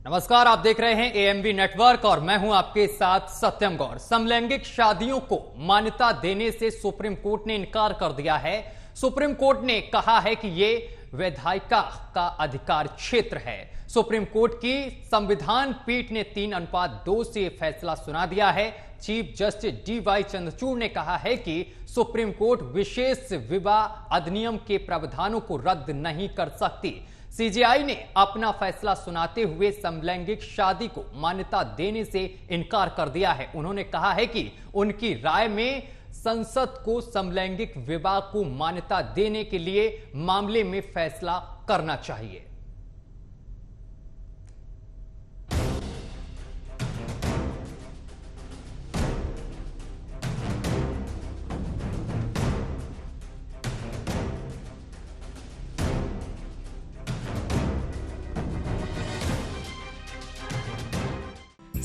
नमस्कार, आप देख रहे हैं एएमबी नेटवर्क और मैं हूं आपके साथ सत्यम गौर। समलैंगिक शादियों को मान्यता देने से सुप्रीम कोर्ट ने इनकार कर दिया है। सुप्रीम कोर्ट ने कहा है कि ये विधायिका का अधिकार क्षेत्र है। सुप्रीम कोर्ट की संविधान पीठ ने 3:2 से फैसला सुना दिया है। चीफ जस्टिस डीवाई चंद्रचूड़ ने कहा है कि सुप्रीम कोर्ट विशेष विवाह अधिनियम के प्रावधानों को रद्द नहीं कर सकती। सीजेआई ने अपना फैसला सुनाते हुए समलैंगिक शादी को मान्यता देने से इनकार कर दिया है। उन्होंने कहा है कि उनकी राय में संसद को समलैंगिक विवाह को मान्यता देने के लिए मामले में फैसला करना चाहिए।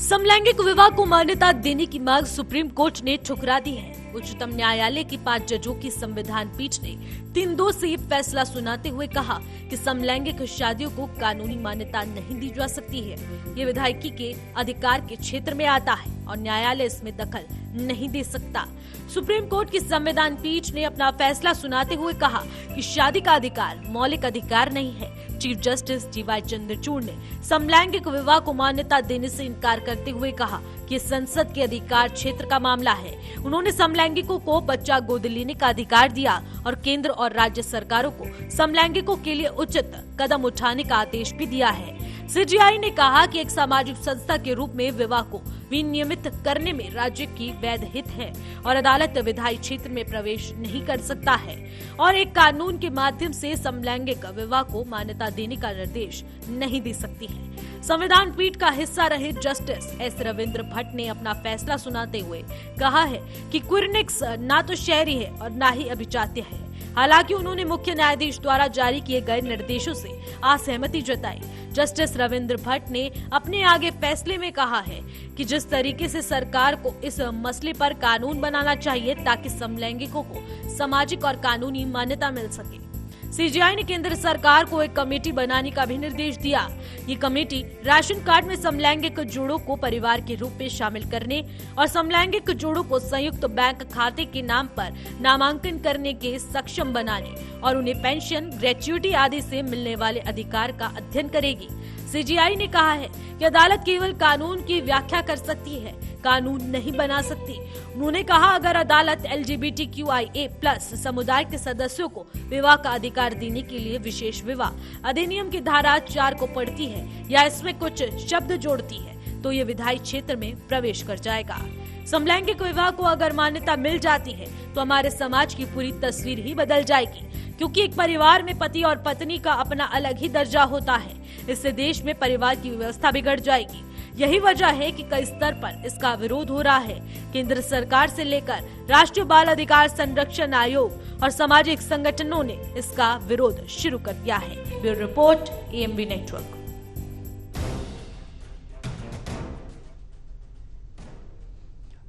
समलैंगिक विवाह को मान्यता देने की मांग सुप्रीम कोर्ट ने ठुकरा दी है। उच्चतम न्यायालय की 5 जजों की संविधान पीठ ने 3-2 से फैसला सुनाते हुए कहा कि समलैंगिक शादियों को कानूनी मान्यता नहीं दी जा सकती है। ये विधायिकी के अधिकार के क्षेत्र में आता है और न्यायालय इसमें दखल नहीं दे सकता। सुप्रीम कोर्ट की संविधान पीठ ने अपना फैसला सुनाते हुए कहा कि शादी का अधिकार मौलिक अधिकार नहीं है। चीफ जस्टिस डीवाई चंद्रचूड़ ने समलैंगिक विवाह को मान्यता देने से इनकार करते हुए कहा कि संसद के अधिकार क्षेत्र का मामला है। उन्होंने समलैंगिकों को बच्चा गोद लेने का अधिकार दिया और केंद्र और राज्य सरकारों को समलैंगिकों के लिए उचित कदम उठाने का आदेश भी दिया है। सीजेआई ने कहा कि एक सामाजिक संस्था के रूप में विवाह को विनियमित करने में राज्य की वैध हित है और अदालत विधायी क्षेत्र में प्रवेश नहीं कर सकता है और एक कानून के माध्यम से समलैंगिक विवाह को मान्यता देने का निर्देश नहीं दे सकती है। संविधान पीठ का हिस्सा रहे जस्टिस एस रविंद्र भट्ट ने अपना फैसला सुनाते हुए कहा है कि क्विरनेक्स ना तो शहरी है और ना ही अभिजात्य है। हालांकि उन्होंने मुख्य न्यायाधीश द्वारा जारी किए गए निर्देशों से असहमति जताई। जस्टिस रविंद्र भट्ट ने अपने आगे फैसले में कहा है कि जिस तरीके से सरकार को इस मसले पर कानून बनाना चाहिए ताकि समलैंगिकों को सामाजिक और कानूनी मान्यता मिल सके। सीजेआई ने केंद्र सरकार को एक कमेटी बनाने का भी निर्देश दिया। ये कमेटी राशन कार्ड में समलैंगिक जोड़ों को परिवार के रूप में शामिल करने और समलैंगिक जोड़ों को संयुक्त बैंक खाते के नाम पर नामांकन करने के सक्षम बनाने और उन्हें पेंशन, ग्रेच्युटी आदि से मिलने वाले अधिकार का अध्ययन करेगी। सीजेआई ने कहा है कि अदालत केवल कानून की व्याख्या कर सकती है, कानून नहीं बना सकती। उन्होंने कहा अगर अदालत LGBTQIA+ समुदाय के सदस्यों को विवाह का अधिकार देने के लिए विशेष विवाह अधिनियम की धारा 4 को पढ़ती है या इसमें कुछ शब्द जोड़ती है तो ये विधायी क्षेत्र में प्रवेश कर जाएगा। समलैंगिक विवाह को अगर मान्यता मिल जाती है तो हमारे समाज की पूरी तस्वीर ही बदल जाएगी, क्योंकि एक परिवार में पति और पत्नी का अपना अलग ही दर्जा होता है। इससे देश में परिवार की व्यवस्था बिगड़ जाएगी। यही वजह है कि कई स्तर पर इसका विरोध हो रहा है। केंद्र सरकार से लेकर राष्ट्रीय बाल अधिकार संरक्षण आयोग और सामाजिक संगठनों ने इसका विरोध शुरू कर दिया है। Bureau report, AMB network.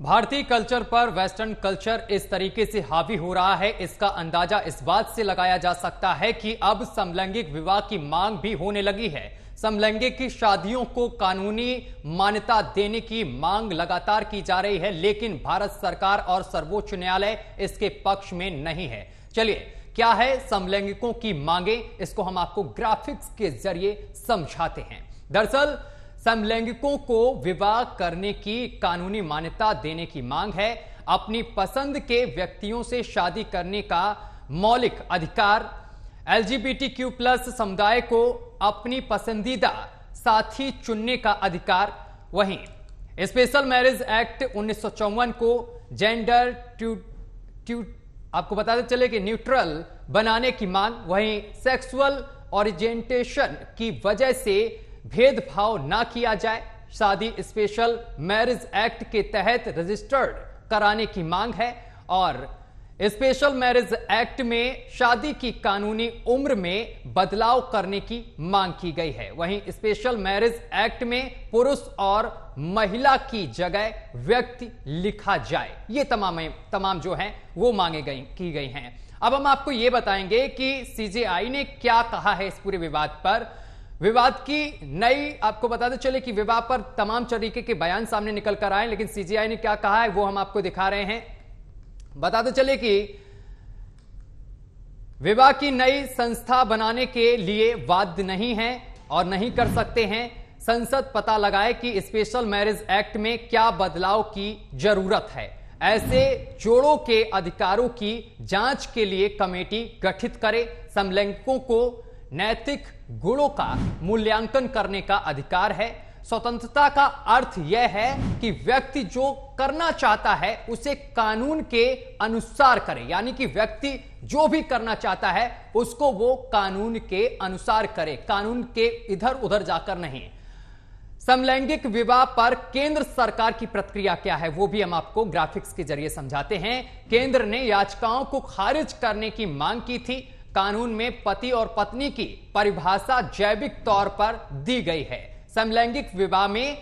भारतीय कल्चर पर वेस्टर्न कल्चर इस तरीके से हावी हो रहा है, इसका अंदाजा इस बात से लगाया जा सकता है कि अब समलैंगिक विवाह की मांग भी होने लगी है। समलैंगिक की शादियों को कानूनी मान्यता देने की मांग लगातार की जा रही है, लेकिन भारत सरकार और सर्वोच्च न्यायालय इसके पक्ष में नहीं है। चलिए, क्या है समलैंगिकों की मांगे, इसको हम आपको ग्राफिक्स के जरिए समझाते हैं। दरअसल समलैंगिकों को विवाह करने की कानूनी मान्यता देने की मांग है। अपनी पसंद के व्यक्तियों से शादी करने का मौलिक अधिकार, LGBTQ+ समुदाय को अपनी पसंदीदा साथी चुनने का अधिकार, वहीं स्पेशल मैरिज एक्ट 1954 को जेंडर आपको बताते चले कि न्यूट्रल बनाने की मांग, वहीं सेक्सुअल ओरिएंटेशन की वजह से भेदभाव ना किया जाए, शादी स्पेशल मैरिज एक्ट के तहत रजिस्टर्ड कराने की मांग है और स्पेशल मैरिज एक्ट में शादी की कानूनी उम्र में बदलाव करने की मांग की गई है। वहीं स्पेशल मैरिज एक्ट में पुरुष और महिला की जगह व्यक्ति लिखा जाए। ये तमाम जो हैं वो मांगे की गई हैं। अब हम आपको ये बताएंगे कि सीजेआई ने क्या कहा है इस पूरे विवाद पर। विवाद की नई, आपको बताते चले कि विवाद पर तमाम तरीके के बयान सामने निकल कर आए, लेकिन सीजीआई ने क्या कहा है वो हम आपको दिखा रहे हैं। बताते चले कि विवाह की नई संस्था बनाने के लिए वाद नहीं है और नहीं कर सकते हैं। संसद पता लगाए कि स्पेशल मैरिज एक्ट में क्या बदलाव की जरूरत है। ऐसे जोड़ों के अधिकारों की जांच के लिए कमेटी गठित करे। समलैंगिकों को नैतिक गुणों का मूल्यांकन करने का अधिकार है। स्वतंत्रता का अर्थ यह है कि व्यक्ति जो करना चाहता है उसे कानून के अनुसार करे, यानी कि व्यक्ति जो भी करना चाहता है उसको वो कानून के अनुसार करे, कानून के इधर उधर जाकर नहीं। समलैंगिक विवाह पर केंद्र सरकार की प्रतिक्रिया क्या है वो भी हम आपको ग्राफिक्स के जरिए समझाते हैं। केंद्र ने याचिकाओं को खारिज करने की मांग की थी। कानून में पति और पत्नी की परिभाषा जैविक तौर पर दी गई है। समलैंगिक विवाह में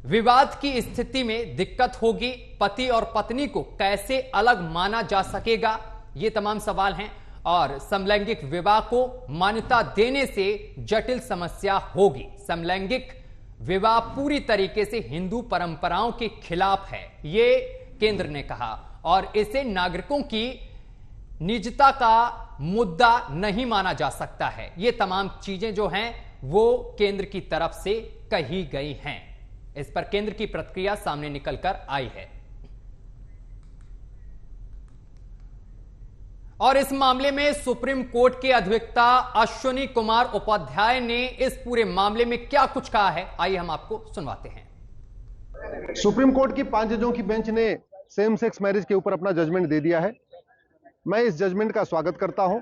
विवाद की स्थिति में दिक्कत होगी। पति और पत्नी को कैसे अलग माना जा सकेगा, ये तमाम सवाल हैं। और समलैंगिक विवाह को मान्यता देने से जटिल समस्या होगी। समलैंगिक विवाह पूरी तरीके से हिंदू परंपराओं के खिलाफ है, ये केंद्र ने कहा, और इसे नागरिकों की निजता का मुद्दा नहीं माना जा सकता है। ये तमाम चीजें जो हैं वो केंद्र की तरफ से कही गई हैं। इस पर केंद्र की प्रतिक्रिया सामने निकलकर आई है। और इस मामले में सुप्रीम कोर्ट के अधिवक्ता अश्विनी कुमार उपाध्याय ने इस पूरे मामले में क्या कुछ कहा है, आइए हम आपको सुनवाते हैं। सुप्रीम कोर्ट की 5 जजों की बेंच ने सेम सेक्स मैरिज के ऊपर अपना जजमेंट दे दिया है। मैं इस जजमेंट का स्वागत करता हूं।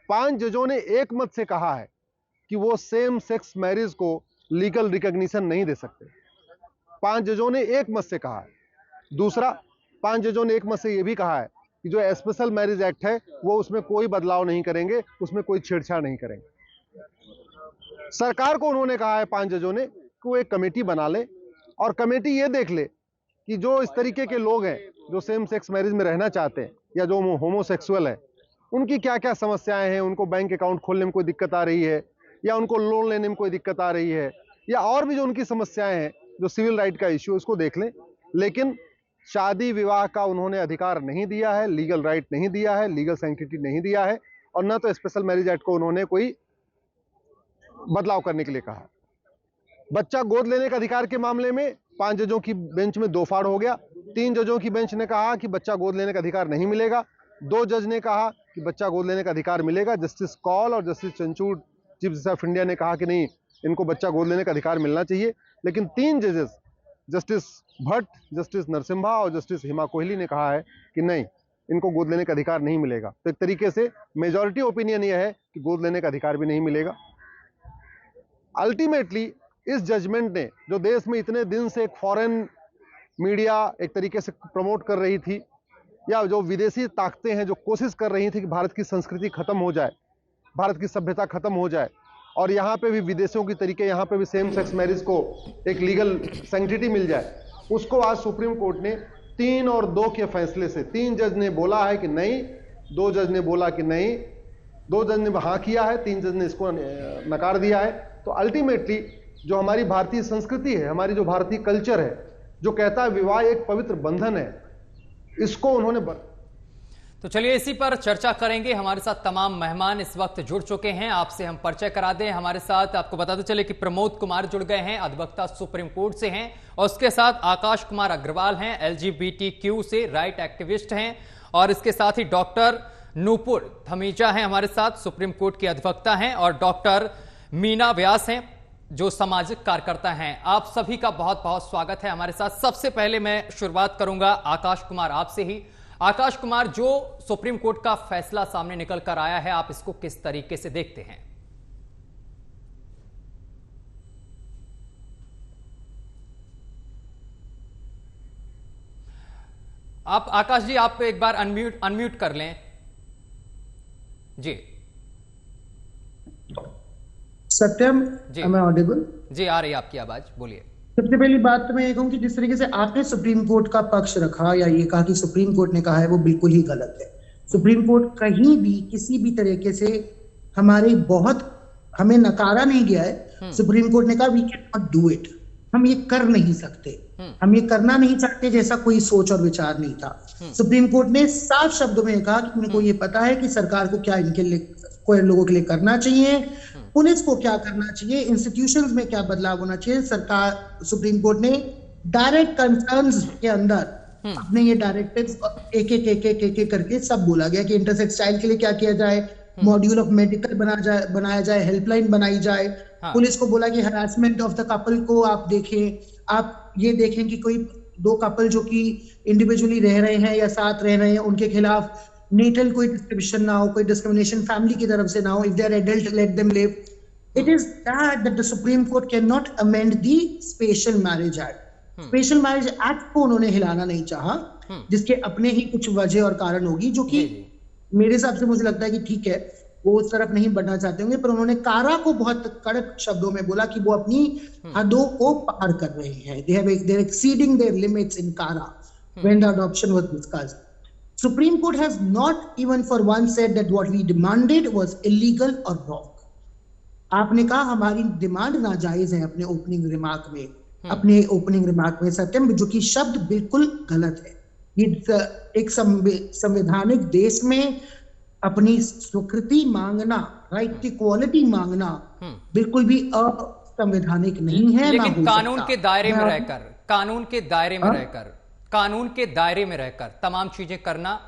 5 जजों ने एक मत से कहा है कि वो सेम सेक्स मैरिज को लीगल रिकॉग्निशन नहीं दे सकते। 5 जजों ने एक मत से कहा है। दूसरा, 5 जजों ने एक मत से यह भी कहा है कि जो स्पेशल मैरिज एक्ट है वो उसमें कोई बदलाव नहीं करेंगे, उसमें कोई छेड़छाड़ नहीं करेंगे। सरकार को उन्होंने कहा है 5 जजों ने कि वो एक कमेटी बना ले और कमेटी ये देख ले कि जो इस तरीके के लोग हैं जो सेम सेक्स मैरिज में रहना चाहते हैं या जो होमोसेक्सुअल है, उनकी क्या क्या समस्याएं हैं। उनको बैंक अकाउंट खोलने में कोई दिक्कत आ रही है या उनको लोन लेने में कोई दिक्कत आ रही है या और भी जो उनकी समस्याएं हैं, जो सिविल राइट का इश्यू, उसको देख लें। लेकिन शादी विवाह का उन्होंने अधिकार नहीं दिया है, लीगल राइट नहीं दिया है, लीगल सैंक्टिटी नहीं दिया है, और न तो स्पेशल मैरिज एक्ट को उन्होंने कोई बदलाव करने के लिए कहा। बच्चा गोद लेने का अधिकार के मामले में 5 जजों की बेंच में 2 फाड़ हो गया। 3 जजों की बेंच ने कहा कि बच्चा गोद लेने का अधिकार नहीं मिलेगा। 2 जज ने कहा कि बच्चा गोद लेने का अधिकार मिलेगा। जस्टिस कौल और justice Chandrachud, chief justice of India, ने कहा कि नहीं, इनको बच्चा गोद लेने का अधिकार मिलना चाहिए। लेकिन 3 जजेस, जस्टिस भट्ट, जस्टिस नरसिम्हा और जस्टिस हिमा कोहली, ने कहा है कि नहीं, इनको गोद लेने का अधिकार नहीं मिलेगा। तो एक तरीके से मेजॉरिटी ओपिनियन यह है कि गोद लेने का अधिकार भी नहीं मिलेगा। अल्टीमेटली इस जजमेंट ने, जो देश में इतने दिन से एक फॉरेन मीडिया एक तरीके से प्रमोट कर रही थी, या जो विदेशी ताकतें हैं जो कोशिश कर रही थी कि भारत की संस्कृति खत्म हो जाए, भारत की सभ्यता खत्म हो जाए और यहाँ पे भी विदेशों की तरीके यहाँ पे भी सेम सेक्स मैरिज को एक लीगल सैंक्टिटी मिल जाए, उसको आज सुप्रीम कोर्ट ने 3 और 2 के फैसले से, 3 जज ने बोला है कि नहीं, 2 जज ने बोला कि नहीं, 2 जज ने हाँ किया है, 3 जज ने इसको नकार दिया है। तो अल्टीमेटली जो हमारी भारतीय संस्कृति है, हमारी जो भारतीय कल्चर है, जो कहता है विवाह एक पवित्र बंधन है, इसको उन्होंने तो चलिए इसी पर चर्चा करेंगे। हमारे साथ तमाम मेहमान इस वक्त जुड़ चुके हैं, आपसे हम परिचय करा दें। हमारे साथ आपको बताते चले कि प्रमोद कुमार जुड़ गए हैं, अधिवक्ता सुप्रीम कोर्ट से हैं, और उसके साथ आकाश कुमार अग्रवाल हैं, LGBTQ से राइट एक्टिविस्ट हैं, और इसके साथ ही डॉक्टर नूपुर धमीजा हैं हमारे साथ, सुप्रीम कोर्ट के अधिवक्ता हैं, और डॉक्टर मीना व्यास हैं जो सामाजिक कार्यकर्ता हैं। आप सभी का बहुत बहुत स्वागत है हमारे साथ। सबसे पहले मैं शुरुआत करूंगा आकाश कुमार आपसे ही। आकाश कुमार, जो सुप्रीम कोर्ट का फैसला सामने निकल कर आया है, आप इसको किस तरीके से देखते हैं? आप आकाश जी, आप एक बार अनम्यूट कर लें जी। सत्यम, जी, मैं ऑडिबल? जी, आ रही है आपकी आवाज, बोलिए। सबसे पहली बात तो मैं ये कहूँ कि जिस तरीके से आपने सुप्रीम कोर्ट का पक्ष रखा या ये कहा कि सुप्रीम कोर्ट ने कहा है, वो बिल्कुल ही गलत है। सुप्रीम कोर्ट कहीं भी किसी भी तरीके से हमारी बहुत हमें नकारा नहीं गया है। सुप्रीम कोर्ट ने कहा we can not do it, हम ये कर नहीं सकते, हम ये करना नहीं चाहते, जैसा कोई सोच और विचार नहीं था। सुप्रीम कोर्ट ने साफ शब्दों में कहा कि उनको ये पता है कि सरकार को क्या इनके लिए कोई लोगों के लिए करना चाहिए, पुलिस को क्या करना चाहिए, इंस्टीट्यूशंस में क्या बदलाव होना चाहिए। सरकार सुप्रीम कोर्ट ने डायरेक्ट कंसर्न्स के अंदर अपने ये डायरेक्टिव्स एक करके सब बोला गया कि इंटरसेक्स चाइल्ड के लिए क्या किया जाए, मॉड्यूल ऑफ मेडिकल बनाया जाए, हेल्पलाइन बनाई जाए। पुलिस को बोला कि हरासमेंट ऑफ द कपल को आप देखें, आप ये देखें कि कोई दो कपल जो कि इंडिविजुअली रह रहे हैं या साथ रह रहे हैं उनके खिलाफ नेटल कोई डिस्क्रिमिनेशन ना हो, कोई डिस्क्रिमिनेशन फैमिली की तरफ से ना हो। If they are adult let them live. It is that the supreme court can not amend the special marriage act. Special marriage act को उन्होंने हिलाना नहीं चाहा, जिसके अपने ही कुछ वजह और कारण होगी, जो कि मेरे हिसाब से मुझे लगता है कि ठीक है वो उस तरफ नहीं बढ़ना चाहते होंगे, पर उन्होंने कारा को बहुत कड़क शब्दों में बोला कि वो अपनी हदों को पार कर रहे हैं। they are exceeding their limits in Kara when the adoption was discussed. Supreme Court has not even for once said that what we demanded was illegal or wrong. आपने कहा हमारी डिमांड नाजायज है अपने ओपनिंग रिमार्क में सत्यम, जो कि शब्द बिल्कुल गलत है। ये एक संवैधानिक देश में अपनी स्वीकृति मांगना, राइट की क्वालिटी मांगना बिल्कुल भी असंवैधानिक नहीं है। लेकिन कानून के दायरे में रहकर, कानून के दायरे में रहकर तमाम चीजें करना।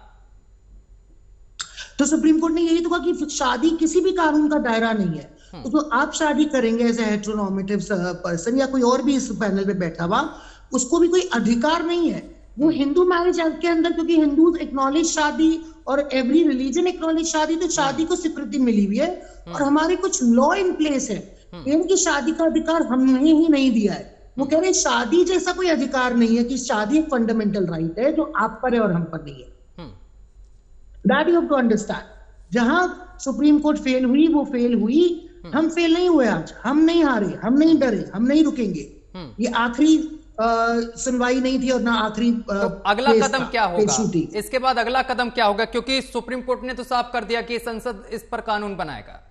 तो सुप्रीम कोर्ट ने यही तो कहा कि शादी किसी भी कानून का दायरा नहीं है। तो आप शादी करेंगे एज ए हेटेरोनॉर्मेटिव पर्सन या कोई और भी इस पैनल पे बैठा हुआ, उसको भी कोई अधिकार नहीं है। वो हिंदू मैरिज एक्ट के अंदर, क्योंकि हिंदू एक्नॉलेज शादी और एवरी रिलीजन एक्नॉलेज शादी, तो शादी को स्वीकृति मिली हुई है और हमारे कुछ लॉ इन प्लेस है। इनकी शादी का अधिकार हमने ही नहीं दिया है। वो कह रहे शादी जैसा कोई अधिकार नहीं है, कि शादी एक फंडामेंटल राइट है जो आप पर है और हम पर नहीं है। That you have to understand. जहां सुप्रीम कोर्ट फेल हुई वो फेल हुई, हम फेल नहीं हुए आज, हम नहीं हारे, हम नहीं डरे, हम नहीं रुकेंगे। ये आखिरी सुनवाई नहीं थी और ना आखिरी तो अगला कदम क्या होगा इसके बाद? अगला कदम क्या होगा? क्योंकि सुप्रीम कोर्ट ने तो साफ कर दिया कि संसद इस पर कानून बनाएगा।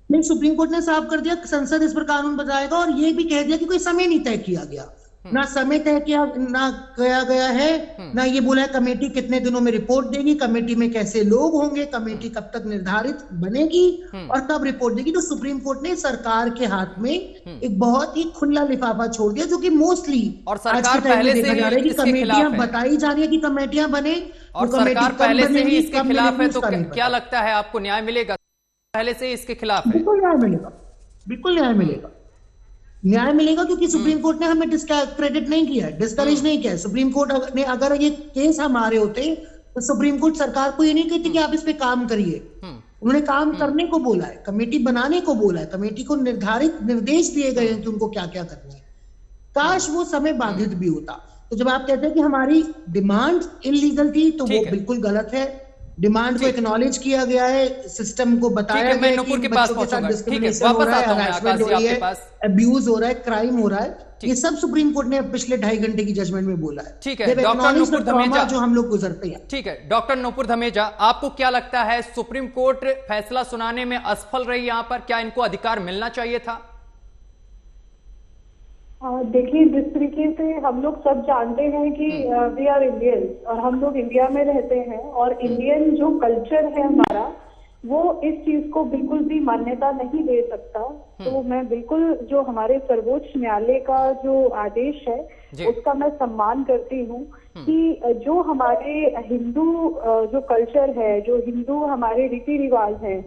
नहीं, सुप्रीम कोर्ट ने साफ कर दिया संसद इस पर कानून बनाएगा, और ये भी कह दिया कि कोई समय नहीं तय किया गया, ना समय तय किया ना किया गया है, ना ये बोला है कमेटी कितने दिनों में रिपोर्ट देगी, कमेटी में कैसे लोग होंगे, कमेटी कब तक निर्धारित बनेगी और कब रिपोर्ट देगी। तो सुप्रीम कोर्ट ने सरकार के हाथ में एक बहुत ही खुला लिफाफा छोड़ दिया, जो कि मोस्टली और सरकार पहले से ही इसके कमेटियां बताई जा रही है कि कमेटियां बने, और सरकार पहले से ही इसके खिलाफ है। तो क्या लगता है आपको न्याय मिलेगा? पहले से इसके खिलाफ है। बिल्कुल न्याय मिलेगा, बिल्कुल न्याय मिलेगा, न्याय मिलेगा, क्योंकि सुप्रीम कोर्ट ने हमें क्रेडिट नहीं किया, डिस्करेज नहीं किया। सुप्रीम कोर्ट ने अगर ये केस हमारे होते तो सुप्रीम कोर्ट सरकार को ये नहीं कहती कि आप इस पे काम करिए। उन्होंने काम करने को बोला है, कमेटी बनाने को बोला है, कमेटी को निर्धारित निर्देश दिए गए हैं कि उनको क्या क्या करना है। काश वो समय बाधित भी होता। तो जब आप कहते हैं कि हमारी डिमांड इलीगल थी, तो वो बिल्कुल गलत है। डिमांड को एक्नॉलेज किया गया है, सिस्टम को बताया गया है कि बच्चों के साथ डिस्क्रिमिनेशन हो रहा है, हरासमेंट हो रही है, अब्यूज हो रहा है, क्राइम हो रहा है। ये सब सुप्रीम कोर्ट ने पिछले 2.5 घंटे की जजमेंट में बोला है। ठीक है डॉक्टर नूपुर धमेजा, जो हम लोग गुजरते हैं। ठीक है डॉक्टर नूपुर धमेजा, आपको क्या लगता है सुप्रीम कोर्ट फैसला सुनाने में असफल रही यहाँ पर? क्या इनको अधिकार मिलना चाहिए था? देखिए, जिस तरीके से हम लोग सब जानते हैं कि वी आर इंडियंस और हम लोग इंडिया में रहते हैं, और इंडियन जो कल्चर है हमारा, वो इस चीज को बिल्कुल भी मान्यता नहीं दे सकता। तो मैं बिल्कुल जो हमारे सर्वोच्च न्यायालय का जो आदेश है उसका मैं सम्मान करती हूँ कि जो हमारे हिंदू जो कल्चर है, जो हिंदू हमारे रीति रिवाज है,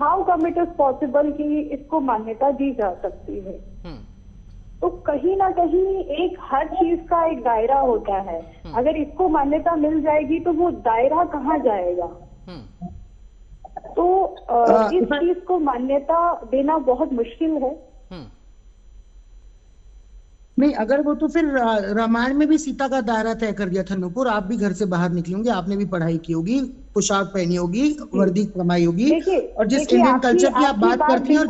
how come it is possible कि इसको मान्यता दी जा सकती है। तो कहीं ना कहीं एक हर चीज का एक दायरा होता है। अगर इसको मान्यता मिल जाएगी तो वो दायरा कहाँ जाएगा? तो इस चीज को मान्यता देना बहुत मुश्किल है। नहीं, अगर वो तो फिर रामायण में भी सीता का दायरा तय कर दिया था नूपुर। आप भी घर से बाहर निकली होंगी, आपने भी पढ़ाई की होगी, पोशाक पहनी होगी, वर्दी कमाई होगी, और जिस इंडियन कल्चर की आप बात करती हैं, और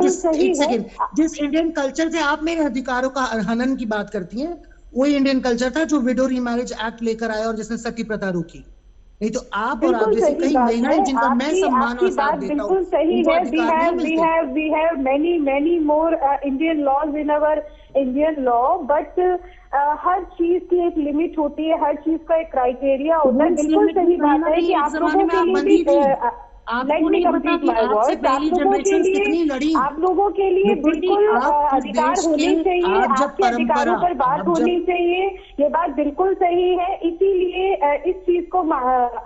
जिस इंडियन कल्चर से आप मेरे अधिकारों का हनन की बात करती हैं, वही इंडियन कल्चर था जो विडो रीमैरिज एक्ट लेकर आया और जिसने सती प्रथा रोकी। नहीं तो आप और आप जैसे कई महिलाएं जिनका मैं सम्मान और साथ देता हूँ, बिल्कुल सही है। We have many more Indian laws in our Indian law, but हर चीज की एक लिमिट होती है, हर चीज का एक क्राइटेरिया होता है। बिल्कुल सही बात है कि आप लोगों के लिए भी आपको नहीं पता कि आपसे पहली जनरेशन कितनी लड़ी, आप लोगों के लिए बिल्कुल अधिकार होने चाहिए, आपके अधिकारों पर बात होनी चाहिए, ये बात बिल्कुल सही है। इसीलिए इस चीज को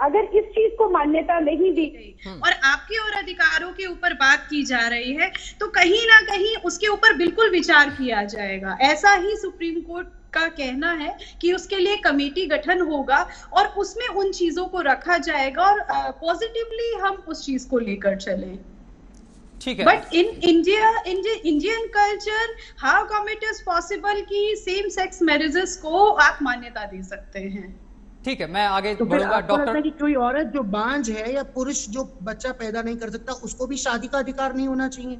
अगर इस चीज को मान्यता नहीं दी गई और आपके और अधिकारों के ऊपर बात की जा रही है, तो कहीं ना कहीं उसके ऊपर बिल्कुल विचार किया जाएगा। ऐसा ही सुप्रीम कोर्ट का कहना है कि उसके लिए कमेटी गठन होगा और उसमें उन चीजों को रखा जाएगा और पॉजिटिवली हम उस चीज को लेकर चलें। ठीक है। But in Indian culture how come it is possible कि सेम सेक्स मैरिजेस को आप मान्यता दे सकते हैं? ठीक है, मैं आगे तो बढ़ूंगा। डॉक्टर, कि कोई औरत जो बांझ है या पुरुष जो बच्चा पैदा नहीं कर सकता उसको भी शादी का अधिकार नहीं होना चाहिए?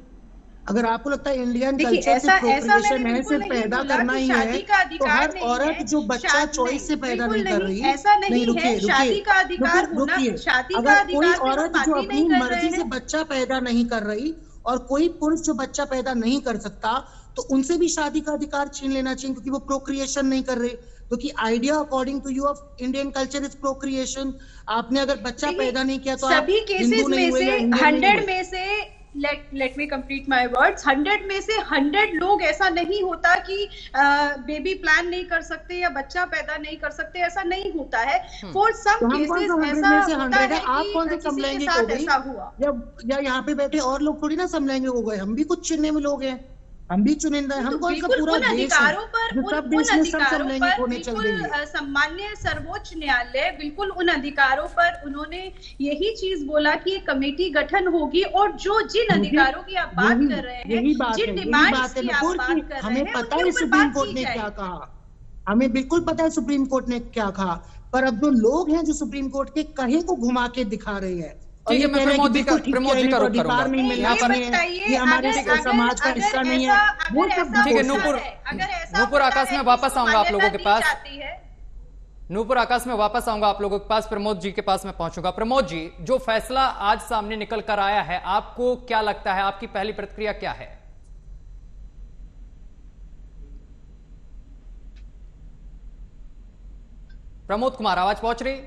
अगर आपको लगता है इंडियन कल्चर से प्रोक्रिएशन है, सिर्फ पैदा करना ही है, तो हर औरत जो बच्चा चॉइस से पैदा नहीं कर रही, ऐसा नहीं रुकिए, है। शादी का अधिकार होना, शादी का अगर कोई अधिकार औरत जो अपनी मर्जी से बच्चा पैदा नहीं कर रही और कोई पुरुष जो बच्चा पैदा नहीं कर सकता, तो उनसे भी शादी का अधिकार छीन लेना चाहिए, क्योंकि वो प्रोक्रिएशन नहीं कर रहे। क्योंकि idea according to you of Indian culture is procreation. आपने अगर बच्चा पैदा नहीं किया तो सभी केसेस में से 100 में से let me complete my words, 100 में से 100 लोग ऐसा नहीं होता कि बेबी प्लान नहीं कर सकते या बच्चा पैदा नहीं कर सकते, ऐसा नहीं होता है। फॉर सम केसेस ऐसा होता है कि आप कौन से समलैंगिक हो गए? ऐसा हुआ या यहाँ पे बैठे और लोग थोड़ी ना समलैंगिक हो गए, हम भी कुछ चुने में लोग हैं, हम भी चुनिंदा है। हम कौन सा पूरा देश है जो सब देश में सब समलैंगिक होने चल देंगे? सम्मान्य सर्वोच्च न्यायालय बिल्कुल उन अधिकारों पर उन्होंने यही चीज बोला कि एक कमेटी गठन होगी और जो जिन अधिकारों की आप बात कर रहे हैं, जिन डिमांड्स की आप बात कर रहे हैं, हमें पता है सुप्रीम कोर्ट ने क्या कहा, हमें बिल्कुल पता है सुप्रीम कोर्ट ने क्या कहा, पर अब जो लोग हैं जो सुप्रीम कोर्ट के कहे को घुमा के दिखा रहे हैं, ठीक है, मैं प्रमोद जी का रुख करूंगा। ये हमारे समाज का हिस्सा नहीं है, वो सब ठीक है। नूपुर आकाश में वापस आऊंगा आप लोगों के पास, नूपुर आकाश में वापस आऊंगा आप लोगों के पास, प्रमोद जी के पास मैं पहुंचूंगा। प्रमोद जी, जो फैसला आज सामने निकल कर आया है, आपको क्या लगता है, आपकी पहली प्रतिक्रिया क्या है? प्रमोद कुमार, आवाज पहुंच रही?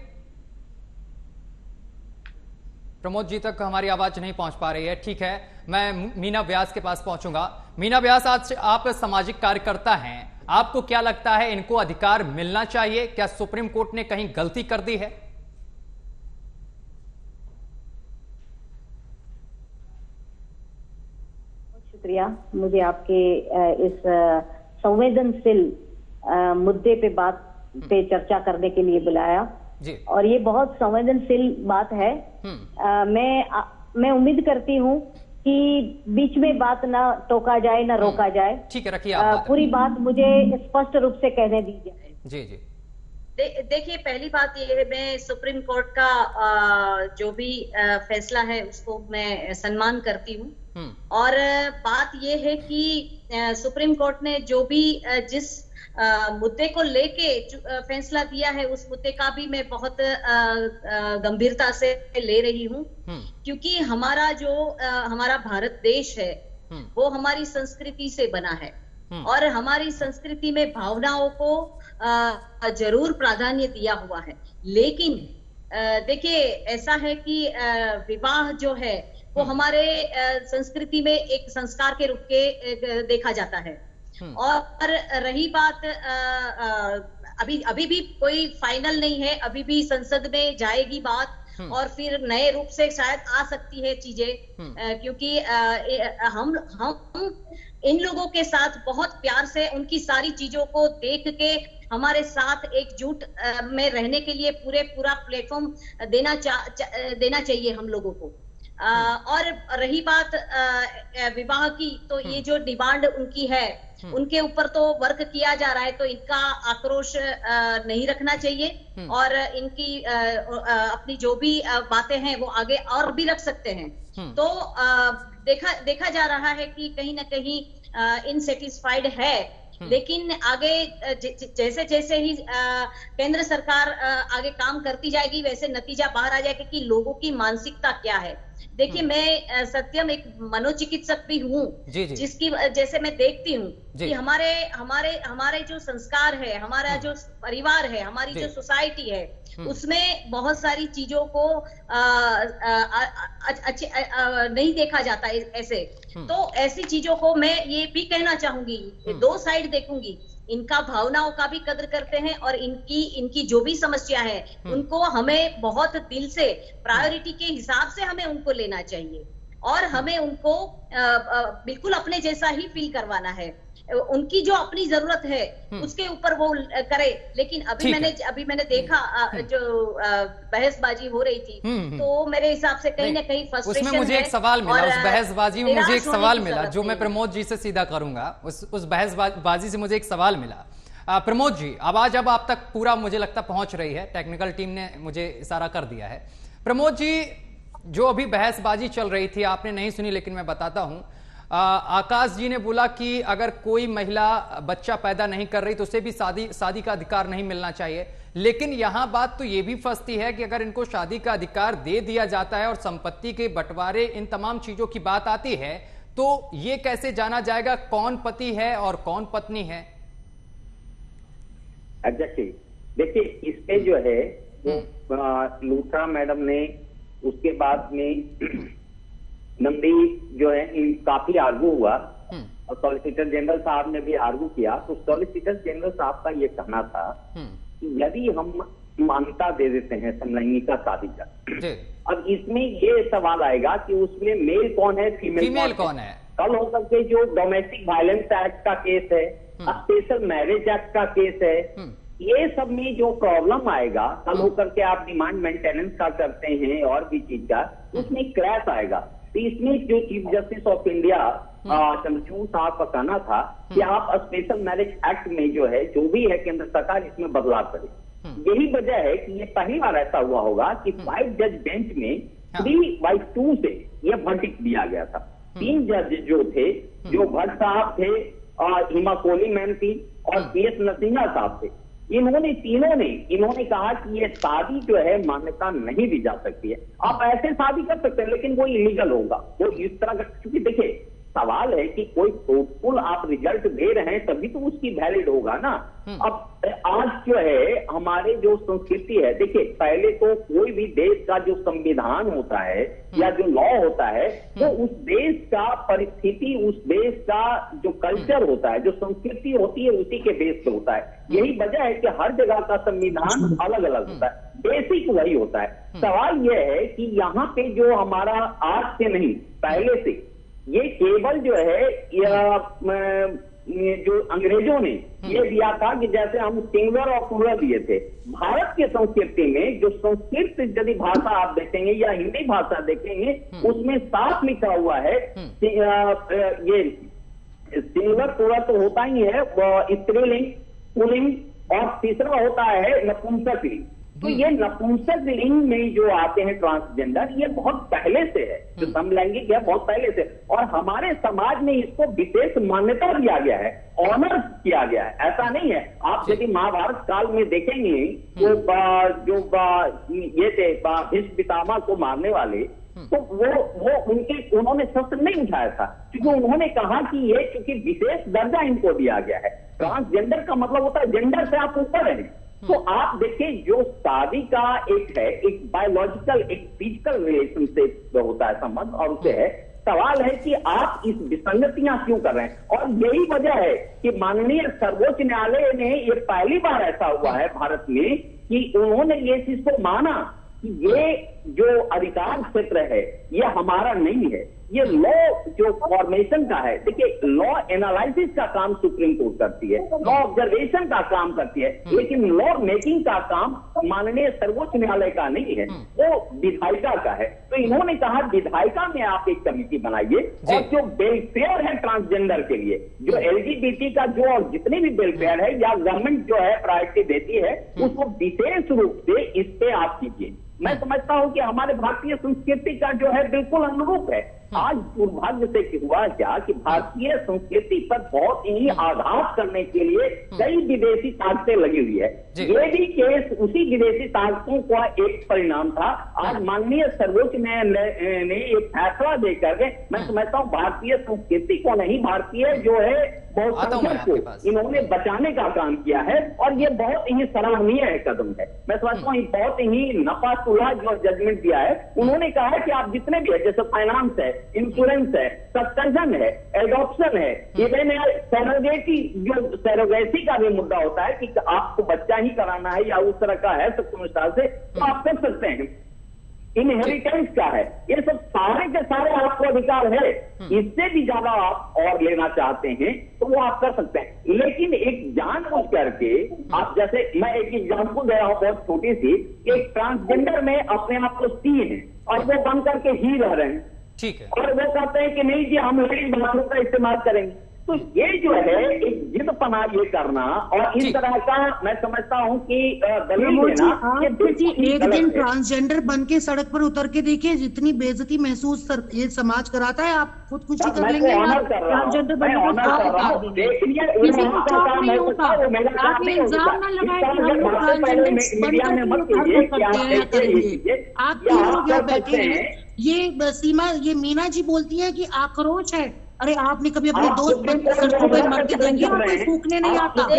प्रमोद जी तक हमारी आवाज नहीं पहुंच पा रही है। ठीक है, मैं मीना व्यास के पास पहुंचूंगा। मीना व्यास, आज आप सामाजिक कार्यकर्ता हैं, आपको क्या लगता है, इनको अधिकार मिलना चाहिए? क्या सुप्रीम कोर्ट ने कहीं गलती कर दी है? शुक्रिया, मुझे आपके इस संवेदनशील मुद्दे पे बात पे चर्चा करने के लिए बुलाया जी। और ये बहुत संवेदनशील बात है। मैं उम्मीद करती हूँ कि बीच में बात ना टोका जाए ना रोका जाए। ठीक है, रखिए आप पूरी बात मुझे स्पष्ट रूप से कहने दी जाए। जी जी। देखिए, पहली बात ये है, मैं सुप्रीम कोर्ट का जो भी फैसला है उसको मैं सम्मान करती हूँ। और बात ये है कि सुप्रीम कोर्ट ने जो भी जिस मुद्दे को लेके फैसला दिया है, उस मुद्दे का भी मैं बहुत गंभीरता से ले रही हूँ, क्योंकि हमारा जो हमारा भारत देश है वो हमारी संस्कृति से बना है और हमारी संस्कृति में भावनाओं को जरूर प्राधान्य दिया हुआ है। लेकिन देखिए, ऐसा है कि विवाह जो है वो हमारे संस्कृति में एक संस्कार के रूप के देखा जाता है। और रही बात, अभी भी कोई फाइनल नहीं है, अभी भी संसद में जाएगी बात और फिर नए रूप से शायद आ सकती है चीजें, क्योंकि हम इन लोगों के साथ बहुत प्यार से उनकी सारी चीजों को देख के हमारे साथ एकजुट में रहने के लिए पूरा प्लेटफॉर्म देना चाहिए हम लोगों को। और रही बात विवाह की, तो ये जो डिमांड उनकी है उनके ऊपर तो वर्क किया जा रहा है, तो इनका आक्रोश नहीं रखना चाहिए और इनकी अपनी जो भी बातें हैं वो आगे और भी रख सकते हैं। तो देखा जा रहा है कि कहीं ना कहीं इनसेटिस्फाइड है लेकिन आगे जैसे जैसे ही केंद्र सरकार आगे काम करती जाएगी वैसे नतीजा बाहर आ जाएगा कि लोगों की मानसिकता क्या है। देखिए, मैं सत्यम एक मनोचिकित्सक भी हूँ, जिसकी जैसे मैं देखती हूँ कि हमारे जो संस्कार है, हमारा जो परिवार है, हमारी जो सोसाइटी है, उसमें बहुत सारी चीजों को अच्छे नहीं देखा जाता ऐसे। तो ऐसी चीजों को मैं ये भी कहना चाहूंगी, दो साइड देखूंगी, इनका भावनाओं का भी कद्र करते हैं और इनकी जो भी समस्या है उनको हमें बहुत दिल से प्रायोरिटी के हिसाब से हमें उनको लेना चाहिए और हमें उनको बिल्कुल अपने जैसा ही फील करवाना है। उनकी जो अपनी जरूरत है उसके ऊपर वो करे। लेकिन अभी मैंने देखा जो बहसबाजी हो रही थी, तो मेरे हिसाब से कहीं ना कहीं फ्रस्ट्रेशन उसमें मुझे एक सवाल मिला, उस बहसबाजी में मुझे एक सवाल मिला जो मैं प्रमोद जी से सीधा करूंगा। उस बहसबाजी से मुझे एक सवाल मिला। प्रमोद जी, आवाज अब आप तक पूरा मुझे लगता पहुंच रही है, टेक्निकल टीम ने मुझे इशारा कर दिया है। प्रमोद जी, जो अभी बहसबाजी चल रही थी आपने नहीं सुनी, लेकिन मैं बताता हूं। आकाश जी ने बोला कि अगर कोई महिला बच्चा पैदा नहीं कर रही तो उसे भी शादी का अधिकार नहीं मिलना चाहिए। लेकिन यहां बात तो ये भी फंसती है कि अगर इनको शादी का अधिकार दे दिया जाता है और संपत्ति के बंटवारे, इन तमाम चीजों की बात आती है, तो ये कैसे जाना जाएगा कौन पति है और कौन पत्नी है? एग्जैक्टली, देखिए इसमें जो है लूथरा मैडम ने, उसके बाद में नंदी जो है काफी आर्गू हुआ और सॉलिसिटर जनरल साहब ने भी आर्गू किया। तो सॉलिसिटर जनरल साहब का ये कहना था कि यदि हम मान्यता दे देते हैं समलैंगिकता शादी का, अब इसमें ये सवाल आएगा कि उसमें मेल कौन है, फीमेल कौन है। कल हो करके जो डोमेस्टिक वायलेंस एक्ट का केस है, स्पेशल मैरिज एक्ट का केस है, ये सब में जो प्रॉब्लम आएगा, कल होकर के आप डिमांड मेंटेनेंस का करते हैं और भी चीज का, उसमें क्रैश आएगा। तो इसमें जो chief justice of India Chandrachud साहब का कहना था कि आप स्पेशल मैरिज एक्ट में जो है, जो भी है केंद्र सरकार इसमें बदलाव करे। यही वजह है कि ये पहली बार ऐसा हुआ होगा कि 5 जज बेंच में 3/2 से ये वर्डिक्ट दिया गया था। 3 जज जो थे, जो भट्ट साहब थे, हिमा कोहली मैम थी और PS नरसिम्हा साहब थे, इन्होंने कहा कि ये शादी जो है मान्यता नहीं दी जा सकती है। आप ऐसे शादी कर सकते हैं लेकिन वो इलीगल होगा, वो इस तरह का। क्योंकि देखिए सवाल है कि कोई फ्रूटफुल आप रिजल्ट दे रहे हैं तभी तो उसकी वैलिड होगा ना। अब आज जो है हमारे जो संस्कृति है, देखिए पहले तो कोई भी देश का जो संविधान होता है या जो लॉ होता है, वो उस देश का परिस्थिति, उस देश का जो कल्चर होता है, जो संस्कृति होती है, उसी के बेस पे होता है। यही वजह है कि हर जगह का संविधान अलग अलग होता है, बेसिक वही होता है। सवाल यह है कि यहाँ पे जो हमारा आज से नहीं पहले से ये केवल जो है जो अंग्रेजों ने ये दिया था कि जैसे हम सिंगुलर और प्लूरल दिए थे। भारत के संस्कृति में जो संस्कृत यदि भाषा आप देखेंगे या हिंदी भाषा देखेंगे, उसमें साफ लिखा हुआ है ये सिंगुलर प्लूरल तो होता ही है, स्त्रीलिंग, पुल्लिंग और तीसरा होता है नपुंसक लिंग। तो ये नपुंसक लिंग में जो आते हैं ट्रांसजेंडर, ये बहुत पहले से है, जो समलैंगिक है बहुत पहले से, और हमारे समाज में इसको विशेष मान्यता दिया गया है, ऑनर किया गया है। ऐसा नहीं है, आप यदि महाभारत काल में देखेंगे जो ये थे भीष्म पितामह को मारने वाले, तो वो उन्होंने शस्त्र नहीं उठाया था, क्योंकि उन्होंने कहा कि ये चूंकि विशेष दर्जा इनको दिया गया है। ट्रांसजेंडर का मतलब होता है जेंडर से आप ऊपर हैं। तो आप देखिए जो शादी का एक है, एक बायोलॉजिकल, एक फिजिकल रिलेशनशिप होता है संबंध, और उसे है सवाल है कि आप इस विसंगतियां क्यों कर रहे हैं। और यही वजह है कि माननीय सर्वोच्च न्यायालय ने ये पहली बार ऐसा हुआ है भारत में कि उन्होंने ये चीज को माना कि ये जो अधिकार क्षेत्र है ये हमारा नहीं है, ये लॉ जो फॉर्मेशन का है। देखिए लॉ एनालिसिस का काम सुप्रीम कोर्ट करती है, लॉ ऑब्जर्वेशन का काम करती है, लेकिन लॉ मेकिंग का काम माननीय सर्वोच्च न्यायालय का नहीं है, वो विधायिका का है। तो इन्होंने कहा विधायिका में आप एक कमेटी बनाइए और जो वेलफेयर है ट्रांसजेंडर के लिए, जो LGBT का जो और जितने भी वेलफेयर है या गवर्नमेंट जो है प्रायोरिटी देती है, उसको विशेष रूप से इस पे आप कीजिए। मैं समझता हूं कि हमारे भारतीय संस्कृति का जो है बिल्कुल अनुरूप है। आज दुर्भाग्य से हुआ क्या कि भारतीय संस्कृति पर बहुत ही आघात करने के लिए कई विदेशी ताकतें लगी हुई है। ये भी केस उसी विदेशी ताकतों का एक परिणाम था। आज माननीय सर्वोच्च न्यायालय ने एक फैसला देकर के मैं समझता हूँ भारतीय संस्कृति को नहीं, भारतीय जो है बहुसंख्यक को इन्होंने बचाने का काम किया है और ये बहुत ही सराहनीय कदम है। मैं समझता हूँ बहुत ही नपातुला जो जजमेंट दिया है। उन्होंने कहा है कि आप जितने भी है, जैसे फाइनेंस है, इंश्योरेंस है, सब्सटेंशन है, एडॉप्शन है, इवन सैरोगेसी, जो सैरोगेसी का भी मुद्दा होता है कि आपको बच्चा ही कराना है या उस तरह का है अनुसार से, तो आप कर सकते हैं। इनहेरिटेंस का है, ये सब सारे के सारे आपको अधिकार है। इससे भी ज्यादा आप और लेना चाहते हैं तो वो आप कर सकते हैं, लेकिन एक जानबूझ करके आप, जैसे मैं एक एग्जाम्पल दे रहा हूं बहुत छोटी सी, एक ट्रांसजेंडर में अपने आप को सी है और वो बन करके ही रह रहे हैं, ठीक है, और वो कहते हैं कि नहीं जी हम लेडीज बाथरूम का इस्तेमाल करेंगे। तो ये जो है एक जिदपना ये करना और इस तरह का मैं समझता हूँ कि दलील देना, एक दिन ट्रांसजेंडर बन के सड़क पर उतर के देखिए, जितनी बेइज्जती महसूस ये समाज कराता है, आप खुदकुशी कर लेंगे। ट्रांसजेंडर बनने आपने इल्जाम न लगाए कि हम लोग ट्रांसजेंडर आप तीन लोग यहाँ बैठे हैं, ये सीमा, ये मीना जी बोलती है कि आक्रोश है। अरे आपने कभी अपने दोस्त सड़कों पर मरते देंगे, आपको फूकने नहीं आता। आप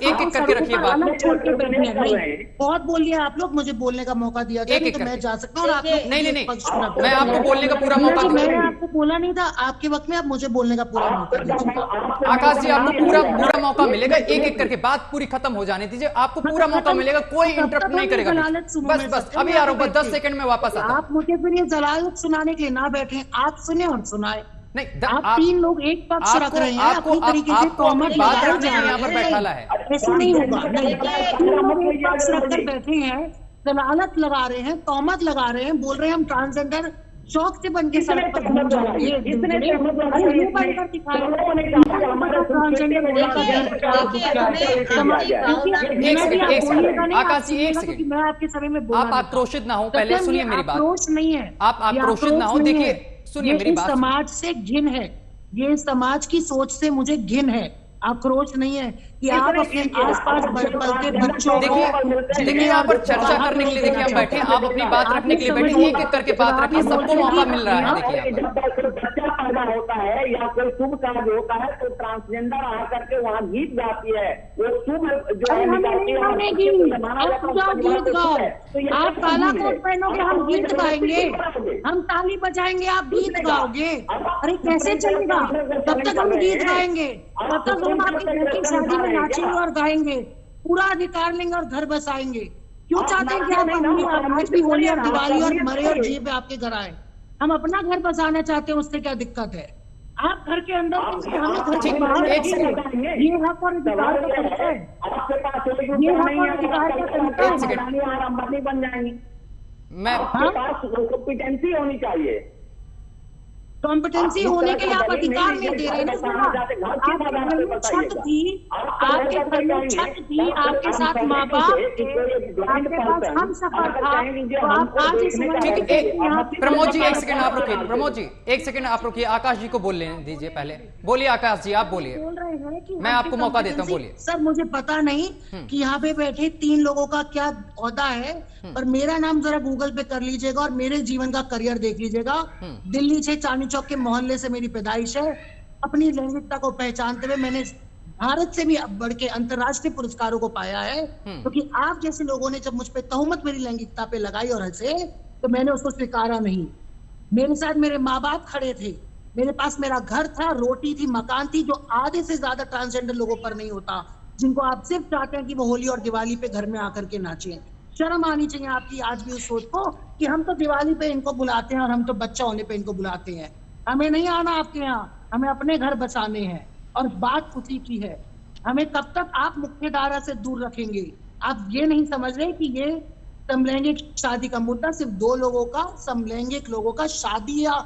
एक एक करके रखिए बात, छोड़ के बैठे हैं। नहीं, बहुत बोल लिया आप लोग, मुझे बोलने का मौका दिया था, नहीं तो मैं जा सकता हूँ। नहीं, मैं आपको बोलने का पूरा मौका दूंगा। मैंने आपको बोला नहीं था, आपके वक्त में आप मुझे बोलने का पूरा मौका दीजिए। आकाश जी आपको पूरा मौका मिलेगा, एक एक करके बात पूरी खत्म हो जाने दीजिए, आपको पूरा मौका मिलेगा, कोई इंटरप्ट नहीं करेगा। बस अभी आ रहा हूँ, 10 सेकंड में वापस आता हूं। आप मुझे फिर ये जलालत सुनाने के लिए ना बैठे, आप सुने और सुनाए। नहीं, आप तीन लोग एक पक्ष रख रहे हैं, अपनी तरीके से कॉमन बात रखने यहाँ पर बैठा है, ऐसे नहीं होगा। तीन लोग एक पक्ष रखकर बैठे हैं, दलालत लगा रहे हैं, तोहमत लगा रहे हैं, बोल रहे हैं हम ट्रांसजेंडर शौक से बन के सड़क पर घूम जाएंगे। आकाश जी एक सेकंड, मैं आपके समय में आप आक्रोशित ना हो, पहले सुनिए मेरी बात। आक्रोश नहीं है, आप आक्रोशित ना हो, देखिए सुनिए मेरी बात। समाज से घिन है, ये समाज की सोच से मुझे घिन है, आक्रोश नहीं है कि आप अपने आसपास पलते बच्चों देखिए यहाँ पर चर्चा करने के लिए देखिए हम बैठे, आप अपनी बात रखने के लिए बैठे, एक एक करके बात रखिए, सबको मौका मिल रहा है। देखिए बच्चा पैदा होता है या कोई शुभ कार्य होता है तो ट्रांसजेंडर आकर के वहाँ गीत गाती है, वो शुभ जो है गीत गाओ, आप काला कोट पहनोगे, हम गीत गाएंगे, हम ताली बजाएंगे, आप गीत गाओगे। अरे कैसे चलेगा? तब तक हम गीत गाएंगे, तब तक हम आपके घर की शादी में नाचेंगे और गाएंगे, पूरा अधिकार लेंगे और घर बसाएंगे। क्यों चाहते हैं कि आप आज भी होली और दिवाली और मरे और जिए पे आपके घर आए? हम अपना घर बसाना चाहते हैं, उससे क्या दिक्कत है? आप घर के अंदर हमें घर के बाहर रखेंगे, ये हक और अधिकार का तरीका है, ये हक और अधिकार का तरीका है। बन जाएंगी, मैं कॉम्पिटेंसी होनी चाहिए। कॉम्पिटेंसी होने के लिए आप अधिकार नहीं दे रहे ना। आपके घर में छत थी, आपके घर में छत थी, आपके साथ माँ बाप थे, आपके पास हम सफर था, तो आप आज इस प्रमोद जी एक सेकंड आप रुकिए, प्रमोद जी एक सेकंड आप रुकिए, आकाश जी को बोल लेने दीजिए पहले। बोलिए आकाश जी, आप बोलिए, बोल रहे हैं कि मैं आपको मौका देता हूँ, बोलिए। सर मुझे पता नहीं कि यहाँ पे बैठे तीन लोगों का क्या ओहदा है, पर मेरा नाम जरा गूगल पे कर लीजिएगा और मेरे जीवन का करियर देख लीजिएगा। दिल्ली से चांदनी चौक के मोहल्ले से मेरी पैदाइश है। अपनी लैंगिकता को पहचानते हुए मैंने भारत से भी बढ़ के अंतर्राष्ट्रीय पुरस्कारों को पाया है, क्योंकि आप जैसे लोगों ने जब मुझ पे तहमत मेरी लैंगिकता पे लगाई और हंसे तो मैंने उसको स्वीकारा नहीं। मेरे साथ मेरे माँ बाप खड़े थे, मेरे पास मेरा घर था, रोटी थी, मकान थी, जो आधे से ज्यादा ट्रांसजेंडर लोगों पर नहीं होता, जिनको आप सिर्फ चाहते हैं कि वो होली और दिवाली पे घर में आकर के नाचे। शर्म आनी चाहिए आपकी आज भी उस सोच को कि हम तो दिवाली पे इनको बुलाते हैं और हम तो बच्चा होने पे इनको बुलाते हैं। हमें नहीं आना आपके यहाँ, हमें अपने घर बसाने हैं और बात उसी की है। हमें कब तक आप मुख्यधारा से दूर रखेंगे? आप ये नहीं समझ रहे कि ये समलैंगिक शादी का मुद्दा सिर्फ दो लोगों का, समलैंगिक लोगों का शादी या